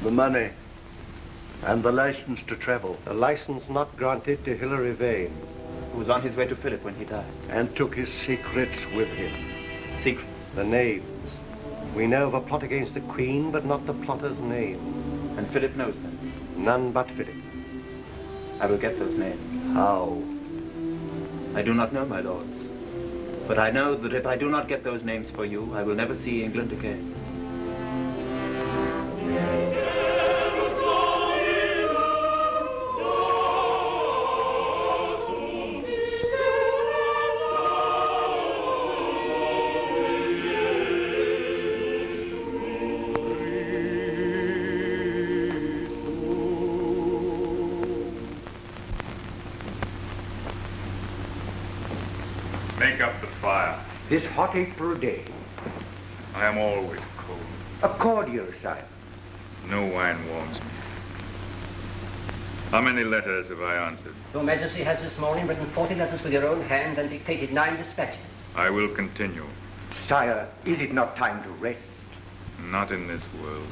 Speaker 5: The money and the license to travel.
Speaker 7: A license not granted to Hilary Vane.
Speaker 8: Who was on his way to Philip when he died.
Speaker 5: And took his secrets with him.
Speaker 8: Secrets?
Speaker 7: The names. We know of a plot against the Queen, but not the plotter's name.
Speaker 8: And Philip knows them?
Speaker 7: None but Philip.
Speaker 8: I will get those names.
Speaker 5: How?
Speaker 8: I do not know, my lords. But I know that if I do not get those names for you, I will never see England again.
Speaker 18: Make up the fire.
Speaker 16: This hot April day.
Speaker 18: I am always cold.
Speaker 16: A cordial, sire.
Speaker 18: No wine warms me. How many letters have I answered?
Speaker 19: Your Majesty has this morning written 40 letters with your own hands and dictated 9 dispatches.
Speaker 18: I will continue.
Speaker 16: Sire, is it not time to rest?
Speaker 18: Not in this world.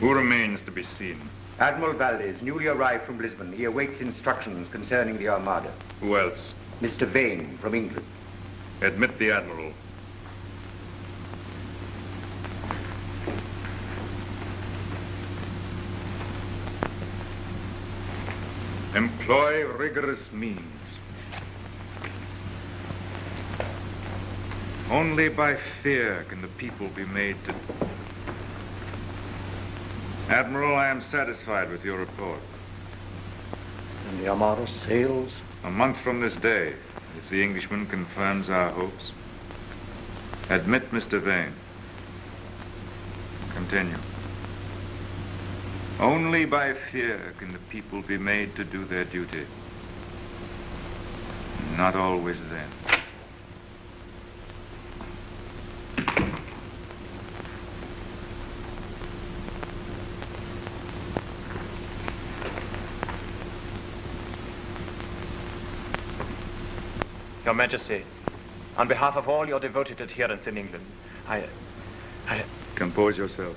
Speaker 18: Who remains to be seen?
Speaker 16: Admiral Valdez, newly arrived from Lisbon. He awaits instructions concerning the Armada.
Speaker 18: Who else?
Speaker 16: Mr. Vane, from England.
Speaker 18: Admit the Admiral. Employ rigorous means. Only by fear can the people be made to... Admiral, I am satisfied with your report.
Speaker 16: And the Armada sails?
Speaker 18: A month from this day, if the Englishman confirms our hopes. Admit Mr. Vane. Continue. Only by fear can the people be made to do their duty. Not always then.
Speaker 8: Your Majesty, on behalf of all your devoted adherents in England, I...
Speaker 18: Compose yourself.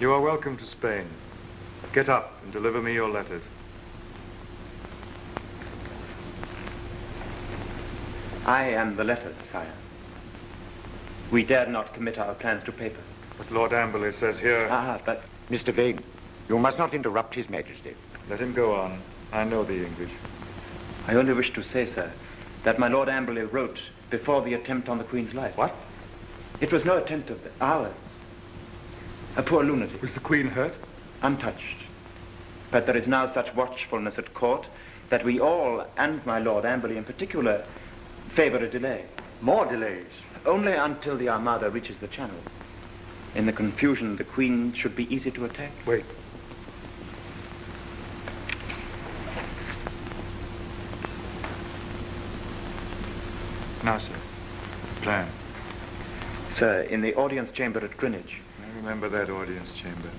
Speaker 18: You are welcome to Spain. Get up and deliver me your letters.
Speaker 8: I am the letters, sire. We dared not commit our plans to paper.
Speaker 18: But Lord Amberley says here...
Speaker 16: But... Mr. Vane, you must not interrupt His Majesty.
Speaker 18: Let him go on. I know the English.
Speaker 8: I only wish to say, sir, that my Lord Amberley wrote before the attempt on the Queen's life.
Speaker 18: What?
Speaker 8: It was no attempt of ours. A poor lunatic.
Speaker 18: Was the Queen hurt?
Speaker 8: Untouched. But there is now such watchfulness at court that we all, and my Lord Amberley in particular, favor a delay.
Speaker 16: More delays?
Speaker 8: Only until the Armada reaches the Channel. In the confusion, the Queen should be easy to attack.
Speaker 18: Wait. Now, sir. Plan.
Speaker 8: Sir, in the audience chamber at Greenwich.
Speaker 18: I remember that audience chamber.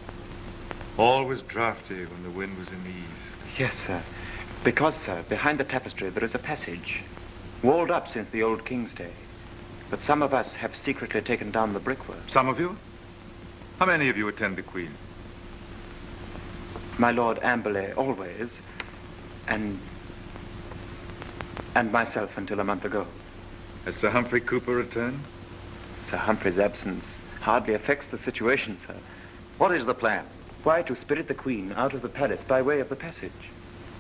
Speaker 18: All was drafty when the wind was in the east.
Speaker 8: Yes, sir. Because, sir, behind the tapestry there is a passage, walled up since the old King's day. But some of us have secretly taken down the brickwork.
Speaker 18: Some of you? How many of you attend the Queen?
Speaker 8: My Lord Amberley, always. And myself until a month ago.
Speaker 18: Has Sir Humphrey Cooper returned?
Speaker 8: Sir Humphrey's absence hardly affects the situation, sir.
Speaker 16: What is the plan?
Speaker 8: Why, to spirit the Queen out of the palace by way of the passage.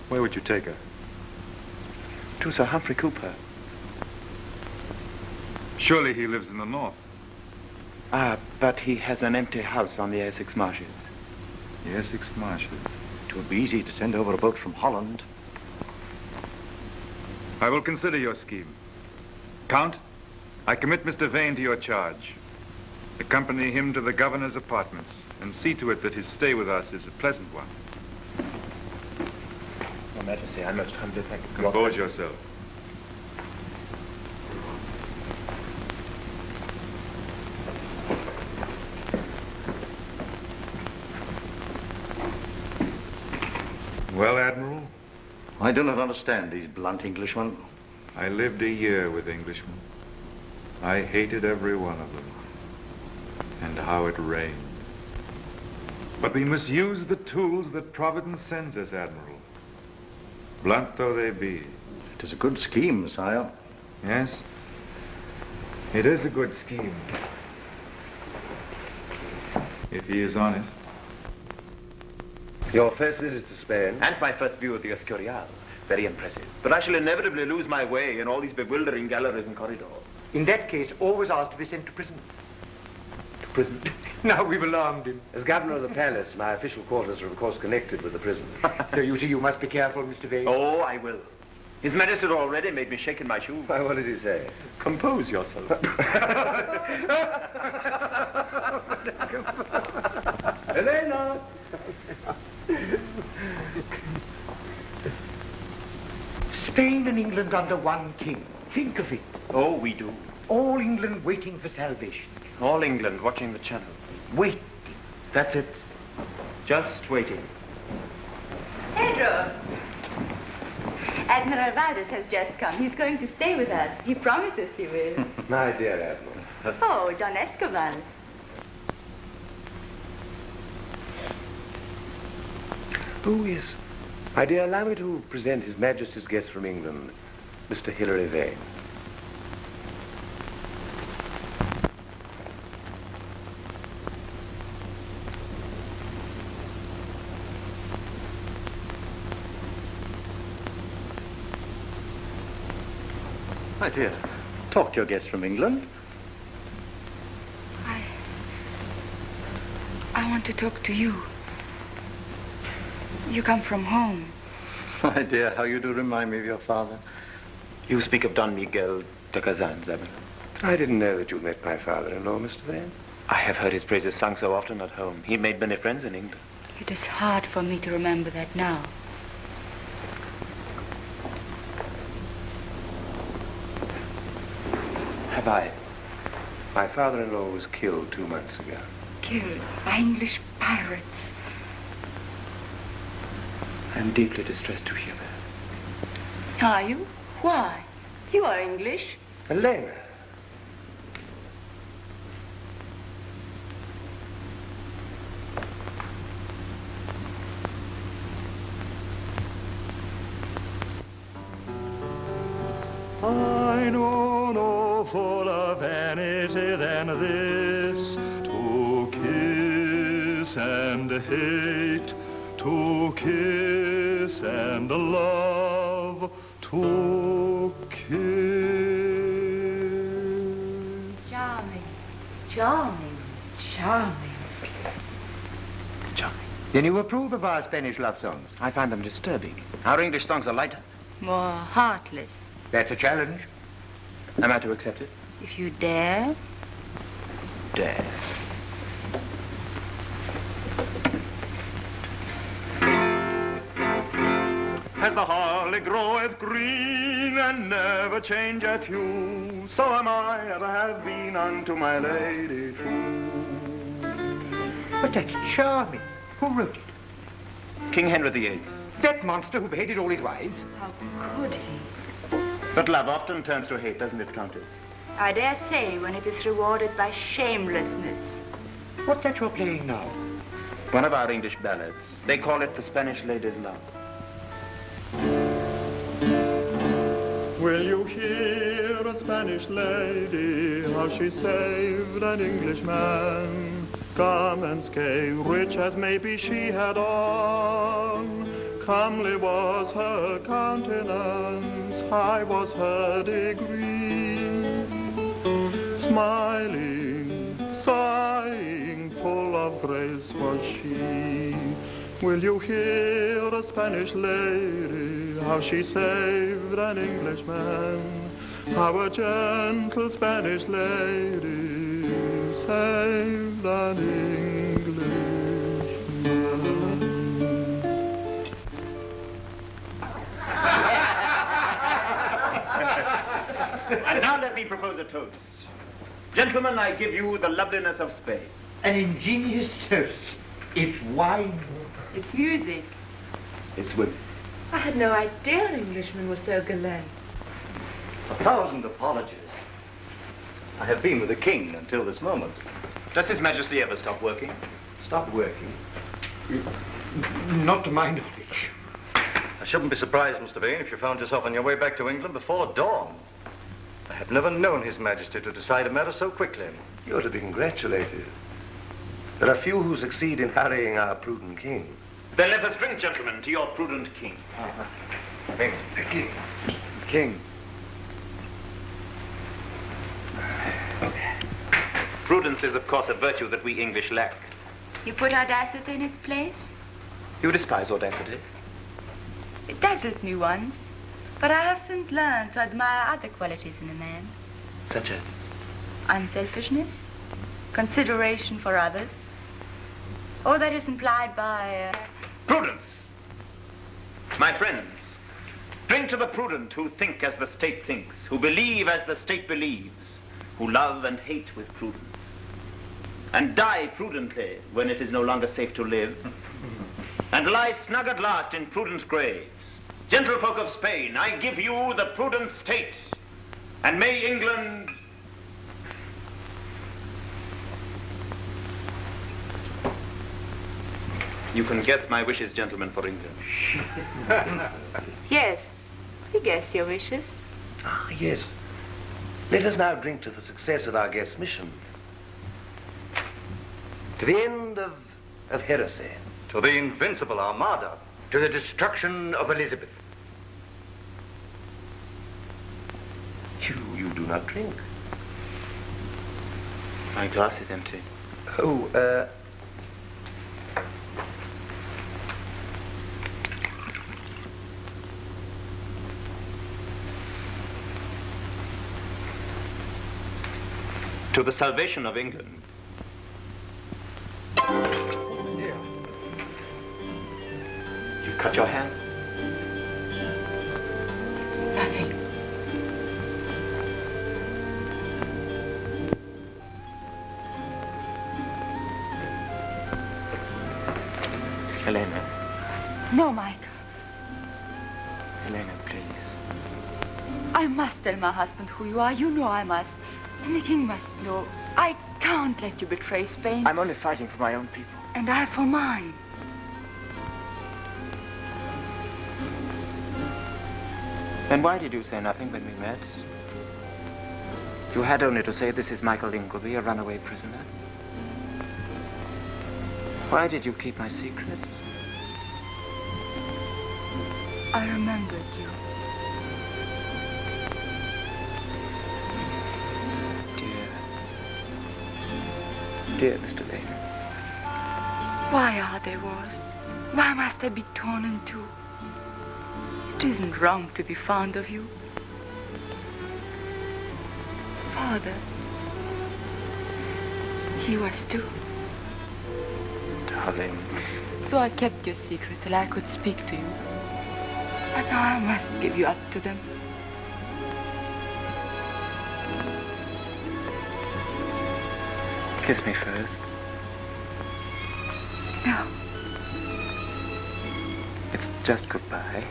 Speaker 18: Where would you take her?
Speaker 8: To Sir Humphrey Cooper.
Speaker 18: Surely he lives in the north.
Speaker 8: But he has an empty house on the Essex marshes.
Speaker 18: The Essex marshes?
Speaker 16: It would be easy to send over a boat from Holland.
Speaker 18: I will consider your scheme. Count, I commit Mr. Vane to your charge. Accompany him to the governor's apartments and see to it that his stay with us is a pleasant one.
Speaker 8: Your Majesty, I most humbly thank you.
Speaker 18: Compose yourself. Well, Admiral?
Speaker 16: I do not understand these blunt Englishmen.
Speaker 18: I lived a year with Englishmen. I hated every one of them. And how it rained. But we must use the tools that Providence sends us, Admiral. Blunt though they be.
Speaker 16: It is a good scheme, sire.
Speaker 18: Yes, it is a good scheme. If he is honest.
Speaker 3: Your first visit to Spain?
Speaker 8: And my first view of the Escurial. Very impressive. But I shall inevitably lose my way in all these bewildering galleries and corridors.
Speaker 16: In that case, always ask to be sent to prison.
Speaker 8: To prison?
Speaker 16: Now we've alarmed him.
Speaker 3: As governor of the palace, my official quarters are of course connected with the prison.
Speaker 16: So you see, you must be careful, Mr. Vane.
Speaker 8: Oh, I will. His Majesty already made me shake in my shoes.
Speaker 3: Why, what did he say?
Speaker 8: Compose yourself.
Speaker 3: Elena!
Speaker 16: Spain and England under one king. Think of it.
Speaker 8: Oh, we do.
Speaker 16: All England waiting for salvation.
Speaker 8: All England watching the channel.
Speaker 16: Wait.
Speaker 8: That's it. Just waiting.
Speaker 12: Pedro! Admiral Valdez has just come. He's going to stay with us. He promises he will.
Speaker 7: My dear Admiral.
Speaker 12: Oh, Don Escobar.
Speaker 7: Who is? My dear, allow me to present His Majesty's guest from England, Mr. Hilary Vane.
Speaker 17: My dear, talk to your guest from England.
Speaker 12: I want to talk to you. You come from home.
Speaker 17: My dear, how you do remind me of your father.
Speaker 8: You speak of Don Miguel de Kazan, Admiral.
Speaker 7: I didn't know that you met my father-in-law, Mr. Vane.
Speaker 8: I have heard his praises sung so often at home. He made many friends in England.
Speaker 12: It is hard for me to remember that now.
Speaker 8: Have I?
Speaker 7: My father-in-law was killed 2 months ago.
Speaker 12: Killed by English pirates.
Speaker 8: I am deeply distressed to hear that.
Speaker 12: Are you? Why? You are English.
Speaker 7: Elena.
Speaker 14: I know no fuller vanity than this, to kiss and hate, to kiss and love, to kiss.
Speaker 12: Charming, charming, charming.
Speaker 8: Charming.
Speaker 16: Then you approve of our Spanish love songs?
Speaker 8: I find them disturbing. Our English songs are lighter.
Speaker 12: More heartless.
Speaker 16: That's a challenge.
Speaker 8: Am I to accept it?
Speaker 12: If you dare.
Speaker 8: Dare.
Speaker 14: As the holly groweth green and never changeth hue, so am I ever have been unto my lady true.
Speaker 16: But that's charming. Who wrote it?
Speaker 8: King Henry VIII.
Speaker 16: That monster who beheaded all his wives?
Speaker 12: How could he?
Speaker 8: But love often turns to hate, doesn't it, Countess?
Speaker 12: I dare say when it is rewarded by shamelessness.
Speaker 16: What's that you're playing now?
Speaker 8: One of our English ballads. They call it The Spanish Lady's Love.
Speaker 14: Will you hear a Spanish lady, how she saved an Englishman? Garments gay, rich as maybe she had on. Comely was her countenance, high was her degree. Smiling, sighing, full of grace was she. Will you hear a Spanish lady, how she saved an Englishman? How a gentle Spanish lady saved an Englishman.
Speaker 8: And now let me propose a toast. Gentlemen, I give you the loveliness of Spain.
Speaker 16: An ingenious toast. It's wine.
Speaker 12: It's music.
Speaker 8: It's women.
Speaker 20: I had no idea Englishmen were so gallant.
Speaker 17: 1,000 apologies. I have been with the king until this moment.
Speaker 8: Does His Majesty ever stop working?
Speaker 16: Stop working? Not to my knowledge.
Speaker 17: I shouldn't be surprised, Mr. Vane, if you found yourself on your way back to England before dawn. I have never known His Majesty to decide a matter so quickly.
Speaker 7: You're to be congratulated. There are few who succeed in harrying our prudent king.
Speaker 8: Then let us drink, gentlemen, to your prudent king.
Speaker 17: King.
Speaker 7: King.
Speaker 17: King.
Speaker 8: Prudence is, of course, a virtue that we English lack.
Speaker 12: You put audacity in its place?
Speaker 8: You despise audacity.
Speaker 12: It dazzled me once, but I have since learned to admire other qualities in a man.
Speaker 8: Such as?
Speaker 12: Unselfishness, consideration for others, all that is implied by...
Speaker 8: Prudence! My friends, Drink to the prudent who think as the state thinks, who believe as the state believes, who love and hate with prudence, and die prudently when it is no longer safe to live, and lie snug at last in prudent graves. Gentlefolk of Spain, I give you the prudent state, and may England... You can guess my wishes, gentlemen, for England.
Speaker 12: Yes, we guess your wishes.
Speaker 21: Ah, yes. Let us now drink to the success of our guest's mission. To the end of heresy.
Speaker 17: To the invincible Armada.
Speaker 21: To the destruction of Elizabeth. You do not drink.
Speaker 8: My glass is empty.
Speaker 21: Oh,
Speaker 8: To the salvation of England. You've cut your hand?
Speaker 12: It's nothing.
Speaker 8: Helena.
Speaker 12: No, Michael.
Speaker 8: Helena, please.
Speaker 12: I must tell my husband who you are. You know I must. And the king must know. I can't let you betray Spain.
Speaker 8: I'm only fighting for my own people.
Speaker 12: And I for mine.
Speaker 8: Then why did you say nothing when we met? You had only to say, this is Michael Ingleby, a runaway prisoner. Why did you keep my secret?
Speaker 12: I remembered you.
Speaker 8: Dear Mr. Leigh.
Speaker 12: Why are there wars? Why must I be torn in two? It isn't wrong to be fond of you. Father, he was too.
Speaker 8: Darling.
Speaker 12: So I kept your secret till I could speak to you. But now I must give you up to them.
Speaker 8: Kiss me first.
Speaker 12: No.
Speaker 8: It's just goodbye.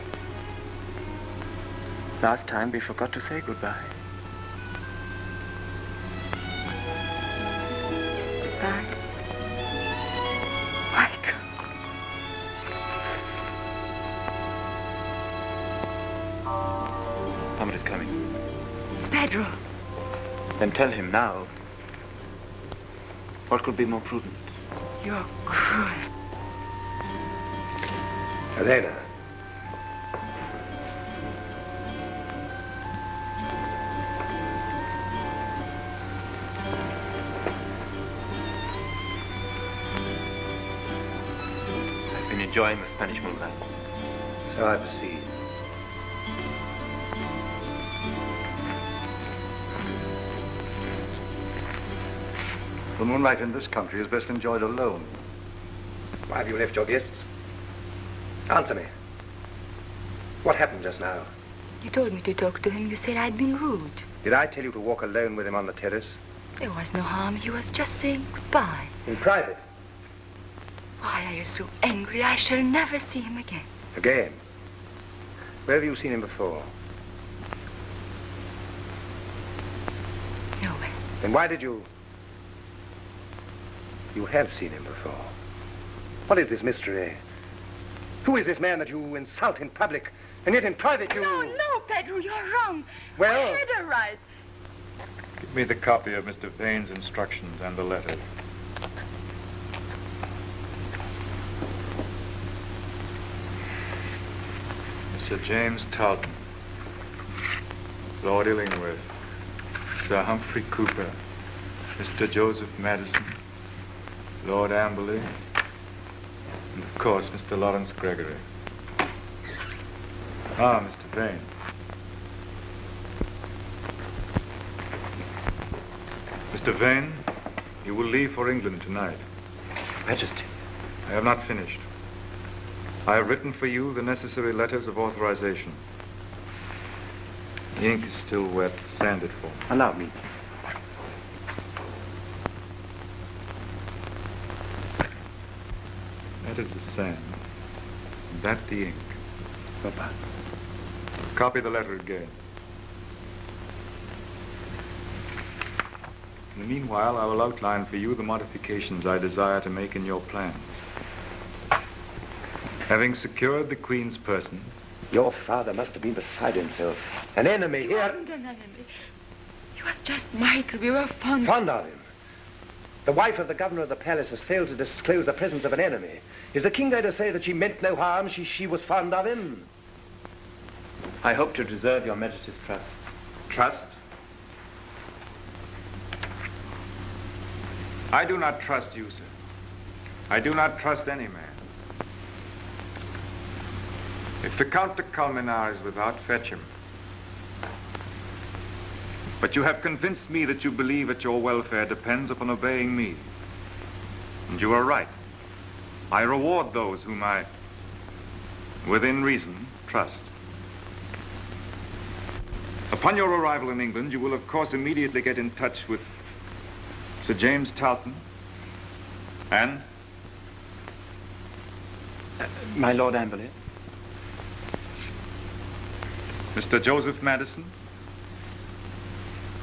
Speaker 8: Last time we forgot to say goodbye.
Speaker 12: Goodbye. Michael.
Speaker 8: Somebody's coming.
Speaker 12: It's Pedro.
Speaker 8: Then tell him now. What could be more prudent?
Speaker 12: You're cruel.
Speaker 21: Helena.
Speaker 8: I've been enjoying the Spanish moonlight.
Speaker 21: So I perceive.
Speaker 17: The moonlight in this country is best enjoyed alone.
Speaker 21: Why have you left your guests? Answer me. What happened just now?
Speaker 12: You told me to talk to him. You said I'd been rude.
Speaker 21: Did I tell you to walk alone with him on the terrace?
Speaker 12: There was no harm. He was just saying goodbye.
Speaker 21: In private?
Speaker 12: Why are you so angry? I shall never see him again.
Speaker 21: Again? Where have you seen him before?
Speaker 12: Nowhere.
Speaker 21: Then why did you... You have seen him before. What is this mystery? Who is this man that you insult in public, and yet in private you...
Speaker 12: No, Pedro, you're wrong.
Speaker 21: Well...
Speaker 12: I had a right.
Speaker 18: Give me the copy of Mr. Vane's instructions and the letters. Sir James Talton, Lord Illingworth, Sir Humphrey Cooper, Mr. Joseph Madison, Lord Amberley, and of course, Mr. Lawrence Gregory. Ah, Mr. Vane. Mr. Vane, you will leave for England tonight.
Speaker 21: Majesty.
Speaker 18: I have not finished. I have written for you the necessary letters of authorization. The ink is still wet. Sand it for me.
Speaker 21: Allow me.
Speaker 18: That is the sand. That the ink.
Speaker 21: Papa.
Speaker 18: Copy the letter again. In the meanwhile, I will outline for you the modifications I desire to make in your plans. Having secured the Queen's person...
Speaker 21: Your father must have been beside himself. An enemy
Speaker 20: He
Speaker 21: here.
Speaker 20: wasn't an enemy. He was just Michael. We were fond.
Speaker 21: Fond of him. The wife of the governor of the palace has failed to disclose the presence of an enemy. Is the king going to say that she meant no harm, she was fond of him?
Speaker 8: I hope to deserve your Majesty's trust.
Speaker 18: Trust? I do not trust you, sir. I do not trust any man. If the Count de Colmenar is without, fetch him. But you have convinced me that you believe that your welfare depends upon obeying me. And you are right. I reward those whom I, within reason, trust. Upon your arrival in England, you will, of course, immediately get in touch with Sir James Talton and...
Speaker 8: My Lord Amberley.
Speaker 18: Mr. Joseph Madison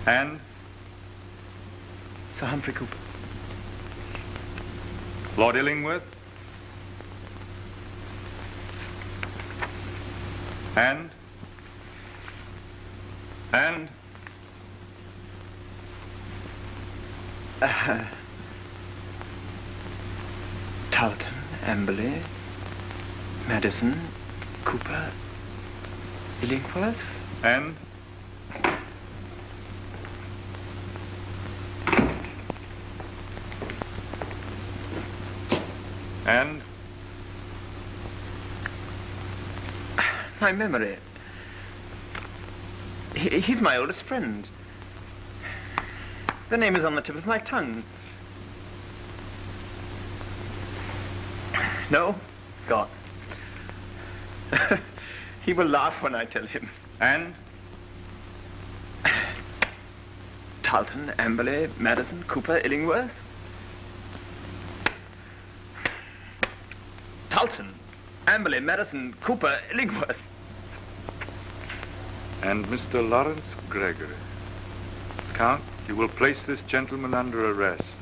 Speaker 18: and...
Speaker 8: Sir Humphrey Cooper.
Speaker 18: Lord Illingworth and...
Speaker 8: Talton, Amberley, Madison, Cooper, Illingworth.
Speaker 18: And...
Speaker 8: My memory. He's my oldest friend. The name is on the tip of my tongue. No? Gone. He will laugh when I tell him.
Speaker 18: And?
Speaker 8: Talton, Amberley, Madison, Cooper, Illingworth. Talton, Amberley, Madison, Cooper, Illingworth.
Speaker 18: And Mr. Lawrence Gregory. Count, you will place this gentleman under arrest.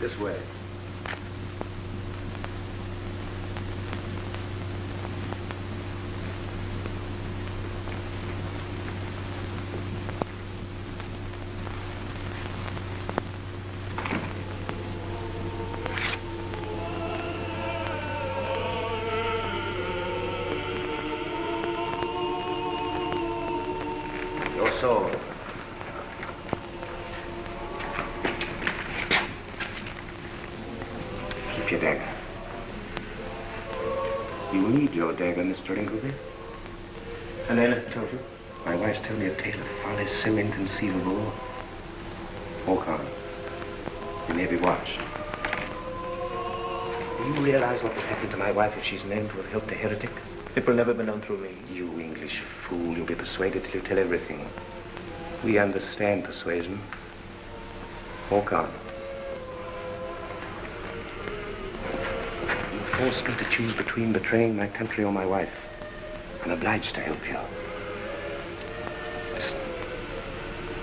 Speaker 21: This way. Your soul. Keep your dagger. You need your dagger, Mr. Ingleby.
Speaker 8: Helena has told you?
Speaker 21: My wife's told me a tale of folly so inconceivable. Walk on. You may be watched. Do you realize what would happen to my wife if she's known to have helped a heretic?
Speaker 8: It will never be known through me.
Speaker 21: You English fool, you'll be persuaded till you tell everything. We understand persuasion. Walk on. You forced me to choose between betraying my country or my wife. I'm obliged to help you. Listen.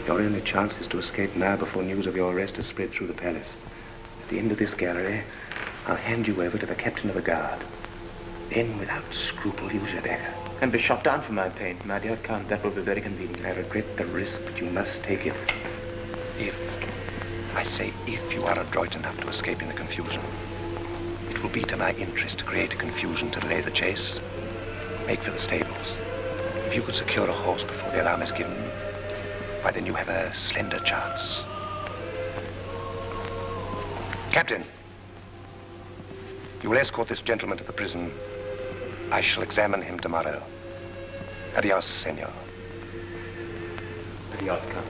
Speaker 21: Your only chance is to escape now before news of your arrest has spread through the palace. At the end of this gallery, I'll hand you over to the captain of the guard. Then, without scruple, use your dagger.
Speaker 8: And be shot down for my pains, my dear Count. That will be very convenient.
Speaker 21: I regret the risk, but you must take it. If, I say if, you are adroit enough to escape in the confusion. It will be to my interest to create a confusion to delay the chase. Make for the stables. If you could secure a horse before the alarm is given, why then you have a slender chance. Captain, you will escort this gentleman to the prison. I shall examine him tomorrow. Adios, senor.
Speaker 8: Adios, Count.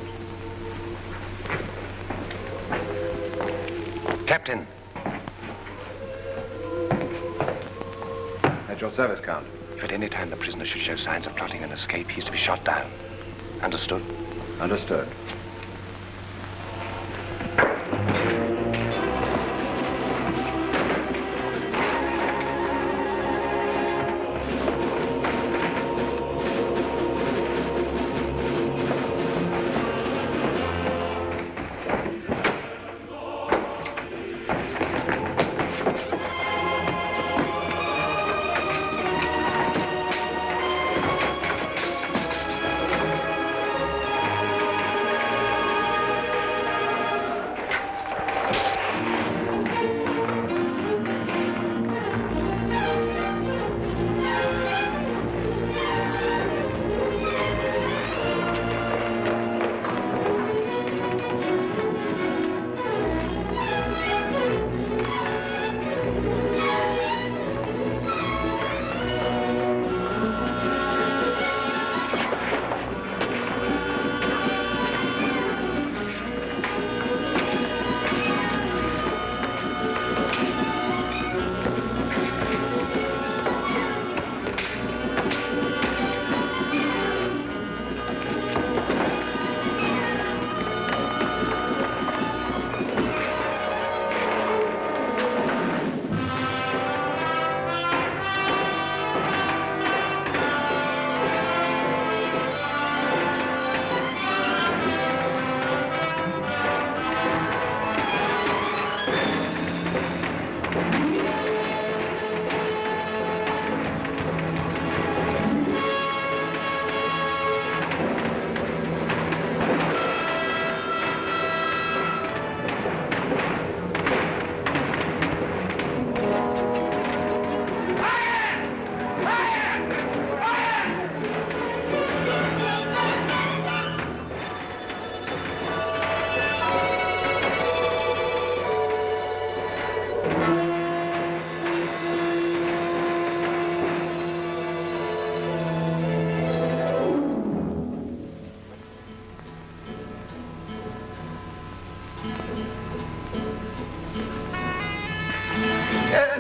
Speaker 21: Captain. At your service, Count. If at any time the prisoner should show signs of plotting an escape, he is to be shot down. Understood? Understood.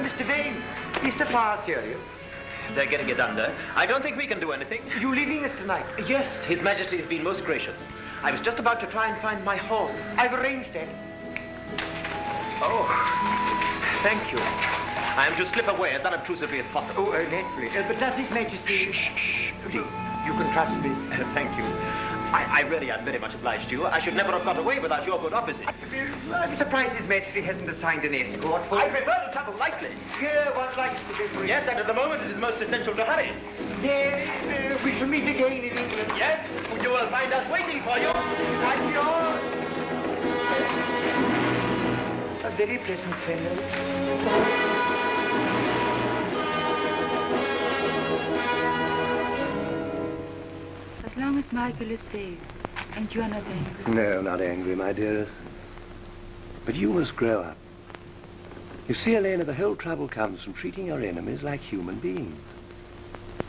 Speaker 6: Mr. Vane, is the fire serious?
Speaker 8: They're getting it under. I don't think we can do anything.
Speaker 6: You leaving us tonight?
Speaker 8: Yes, His Majesty has been most gracious. I was just about to try and find my horse.
Speaker 6: I've arranged it.
Speaker 8: Oh, thank you. I am to slip away as unobtrusively as possible.
Speaker 6: Oh, naturally. But does His Majesty... Shh. You can trust me.
Speaker 8: Thank you. I really am very much obliged to you. I should never have got away without your good offices.
Speaker 6: I'm surprised His Majesty hasn't assigned an escort for...
Speaker 8: I prefer to travel lightly.
Speaker 6: Here, one likes to be free.
Speaker 8: Yes, and at the moment it is most essential to hurry.
Speaker 6: Yes, we shall meet again in England.
Speaker 8: Yes, you will find us waiting for you.
Speaker 6: Thank you. A very pleasant fellow.
Speaker 12: As long as Michael is safe, and you are not angry.
Speaker 21: No, not angry, my dearest. But you must grow up. You see, Elena, the whole trouble comes from treating your enemies like human beings.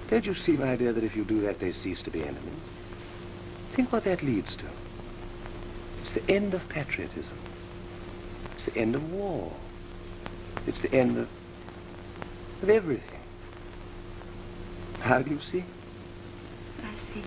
Speaker 21: Don't you see, my dear, that if you do that, they cease to be enemies? Think what that leads to. It's the end of patriotism. It's the end of war. It's the end of everything. How do you see?
Speaker 12: I see.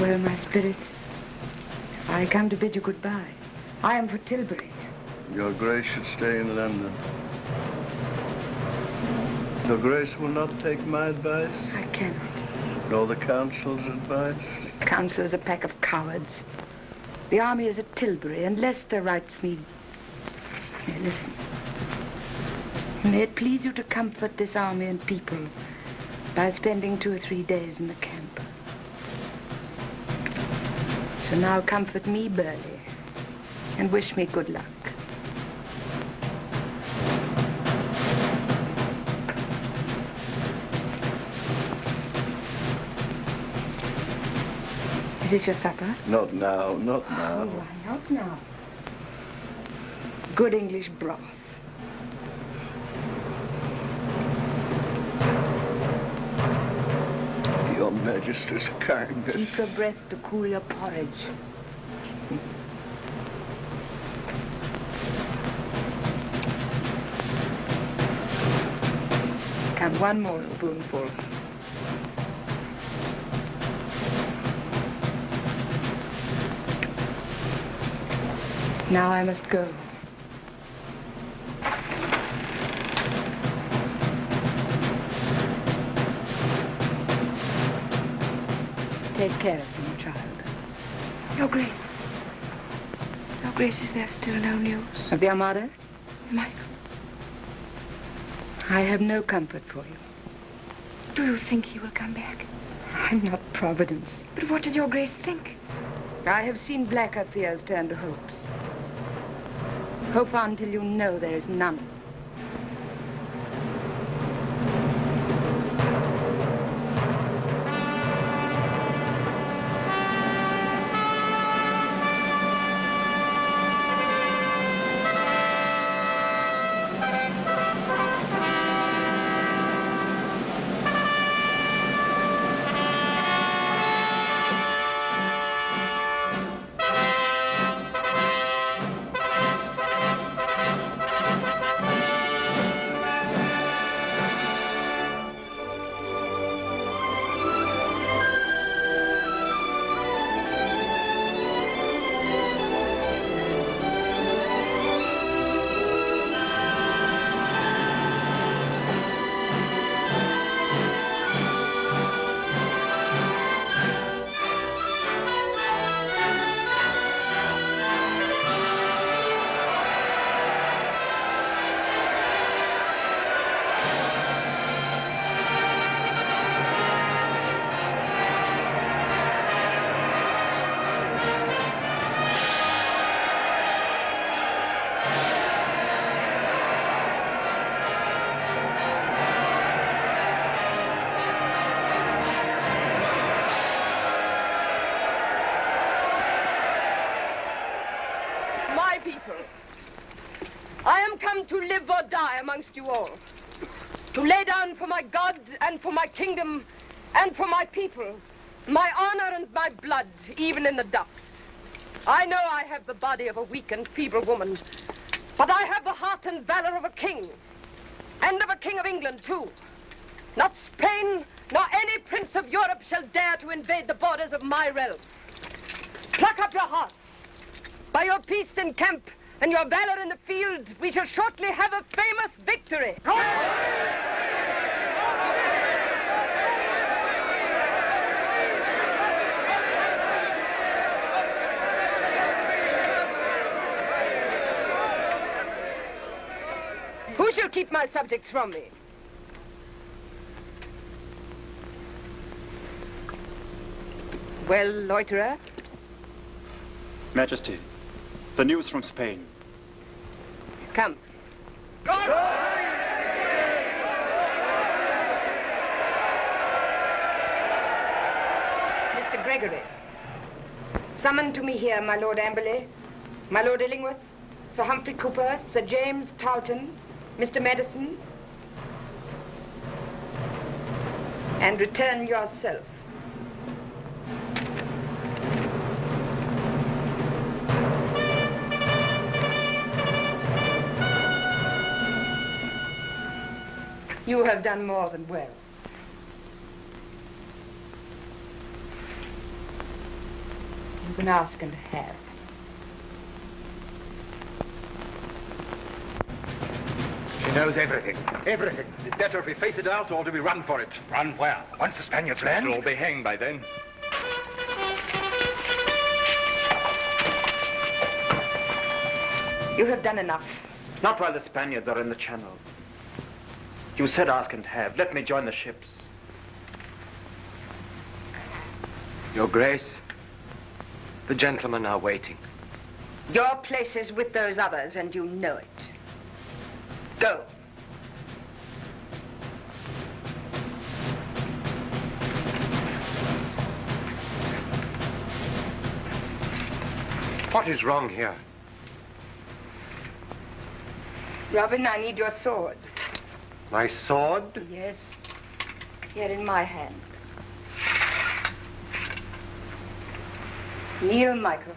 Speaker 4: Well, my spirit, I come to bid you goodbye. I am for Tilbury.
Speaker 5: Your Grace should stay in London. Your Grace will not take my advice?
Speaker 4: I cannot.
Speaker 5: Nor the Council's advice?
Speaker 4: The Council is a pack of cowards. The army is at Tilbury, and Leicester writes me... Now, listen. May it please you to comfort this army and people by spending 2 or 3 days in the camp. So now comfort me, Burley, and wish me good luck. Is this your supper?
Speaker 5: Not now, not now.
Speaker 4: Oh, why not now? Good English broth.
Speaker 5: Your Majesty's kindness.
Speaker 4: Keep your breath to cool your porridge. Come, one more spoonful. Now I must go. Take care of him, child.
Speaker 20: Your Grace. Your Grace, is there still no news?
Speaker 4: Of the Armada?
Speaker 20: Michael.
Speaker 4: I have no comfort for you.
Speaker 20: Do you think he will come back?
Speaker 4: I'm not Providence.
Speaker 20: But what does your Grace think?
Speaker 4: I have seen blacker fears turn to hopes. Hope on till you know there is none. To live or die amongst you all. To lay down for my God and for my kingdom and for my people, my honor and my blood, even in the dust. I know I have the body of a weak and feeble woman, but I have the heart and valor of a king, and of a king of England, too. Not Spain, nor any prince of Europe shall dare to invade the borders of my realm. Pluck up your hearts. By your peace in camp and your valor in the field, we shall shortly have a famous victory. Who shall keep my subjects from me? Well, loiterer?
Speaker 13: Majesty, the news from Spain.
Speaker 4: Come. Mr. Gregory, summon to me here my Lord Amberley, my Lord Illingworth, Sir Humphrey Cooper, Sir James Tarleton, Mr. Madison, and return yourself. You have done more than well. can ask and have.
Speaker 21: She knows everything. Everything. Is it better if we face it out or do we run for it?
Speaker 9: Run where?
Speaker 21: Once the Spaniards land?
Speaker 9: We'll
Speaker 21: all be hanged by then.
Speaker 4: You have done enough.
Speaker 8: Not while the Spaniards are in the channel. You said ask and have. Let me join the ships.
Speaker 10: Your Grace, the gentlemen are waiting.
Speaker 4: Your place is with those others, and you know it. Go.
Speaker 7: What is wrong here?
Speaker 4: Robin, I need your sword.
Speaker 7: My sword?
Speaker 4: Yes. Here in my hand. Kneel, Michael.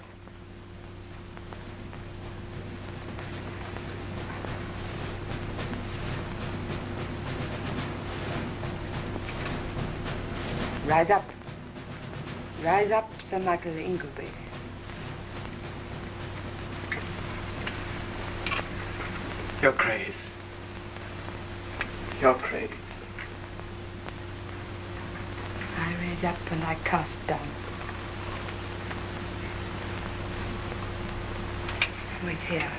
Speaker 4: Rise up. Rise up, Sir Michael Ingleby.
Speaker 8: Your Grace. Your Grace.
Speaker 4: I raise up and I cast down. Wait here.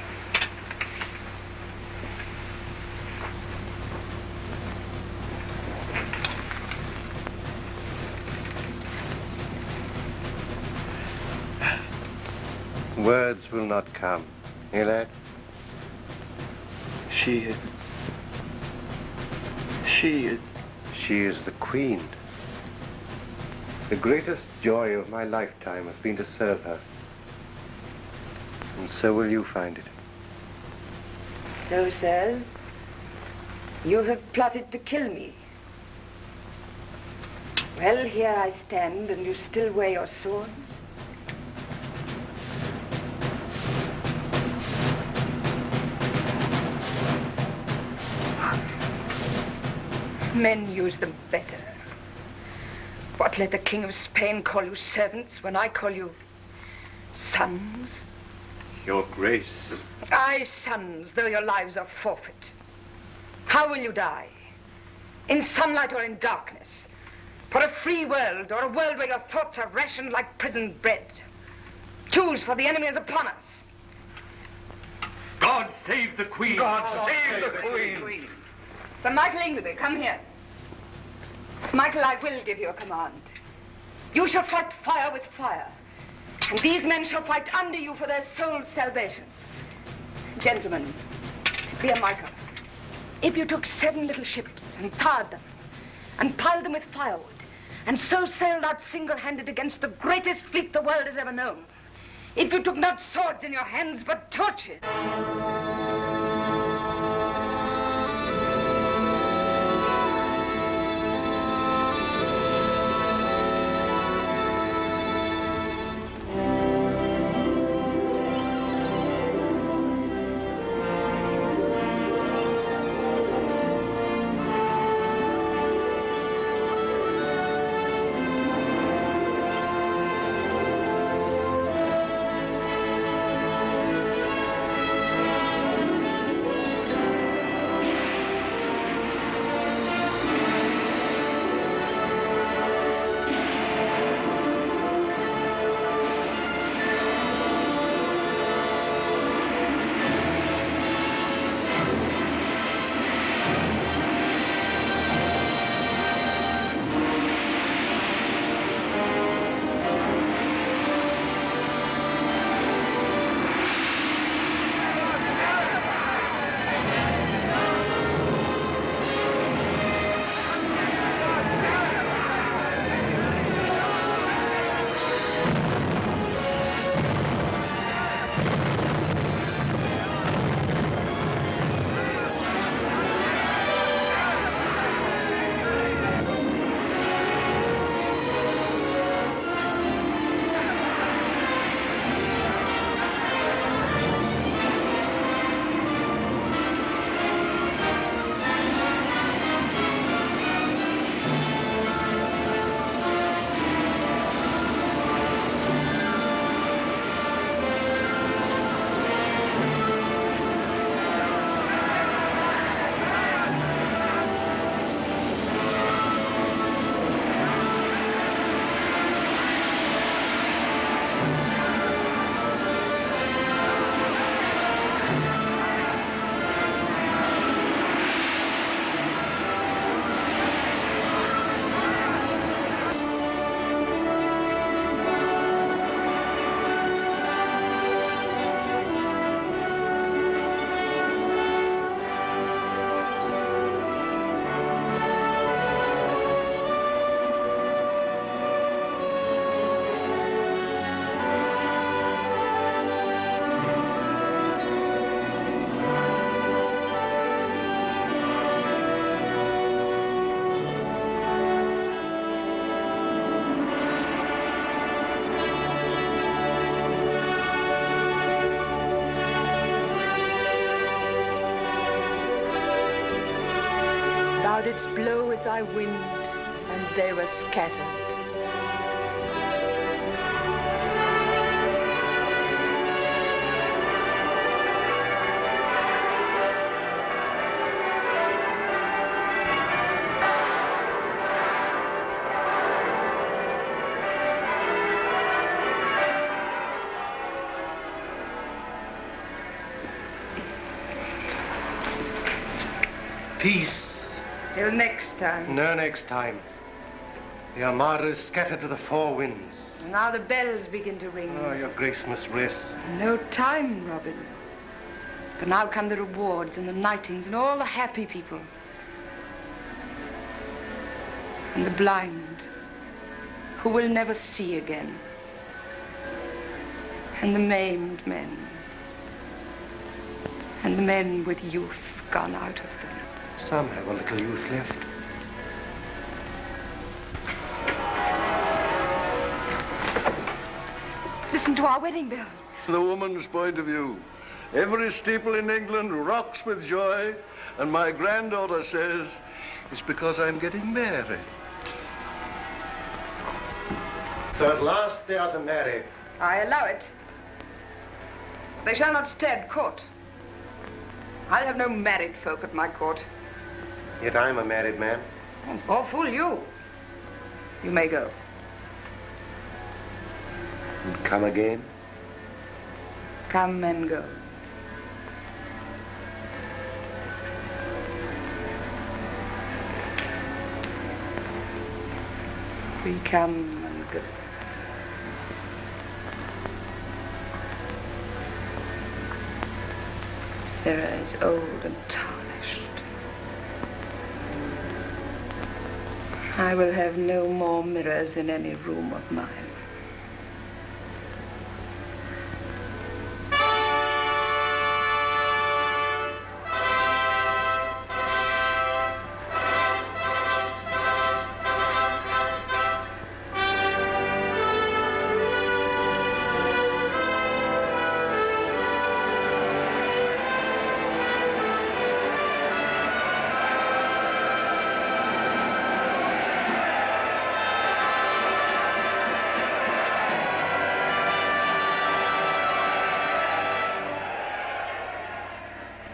Speaker 7: Words will not come. Hear that?
Speaker 8: She is
Speaker 7: the Queen. The greatest joy of my lifetime has been to serve her. And so will you find it.
Speaker 4: So, sirs, you have plotted to kill me. Well, here I stand, and you still wear your swords. Men use them better. What, let the King of Spain call you servants when I call you sons?
Speaker 7: Your Grace.
Speaker 4: Aye, sons, though your lives are forfeit. How will you die? In sunlight or in darkness? For a free world or a world where your thoughts are rationed like prison bread? Choose, for the enemy is upon us.
Speaker 21: God save the Queen!
Speaker 4: God
Speaker 21: save the Queen!
Speaker 4: Sir Michael Ingleby, come here. Michael, I will give you a command. You shall fight fire with fire. And these men shall fight under you for their soul's salvation. Gentlemen, dear Michael, if you took 7 little ships and tarred them and piled them with firewood and so sailed out single-handed against the greatest fleet the world has ever known, if you took not swords in your hands but torches... Thou didst blow with thy wind, and they were scattered.
Speaker 7: Peace.
Speaker 4: Till next time.
Speaker 7: No next time. The Armada is scattered to the four winds.
Speaker 4: Now the bells begin to ring.
Speaker 7: Oh, your grace must rest.
Speaker 4: No time, Robin. For now come the rewards and the knightings and all the happy people. And the blind, who will never see again. And the maimed men. And the men with youth gone out of them.
Speaker 7: Some have a little youth left.
Speaker 20: Listen to our wedding bells.
Speaker 5: The woman's point of view. Every steeple in England rocks with joy, and my granddaughter says it's because I'm getting married.
Speaker 7: So at last they are to marry.
Speaker 4: I allow it. They shall not stand court. I'll have no married folk at my court.
Speaker 7: Yet I'm a married man.
Speaker 4: Oh, fool you. You may go.
Speaker 3: And come again?
Speaker 4: Come and go. We come and go. This mirror is old and tarnished. I will have no more mirrors in any room of mine.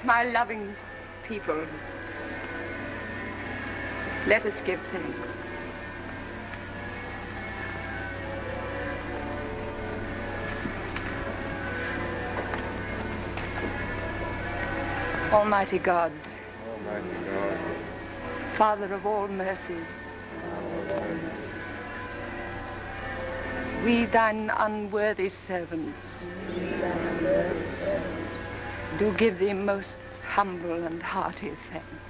Speaker 4: My loving people, let us give thanks. Almighty God, Father of all mercies, we thine unworthy servants do give thee most humble and hearty thanks.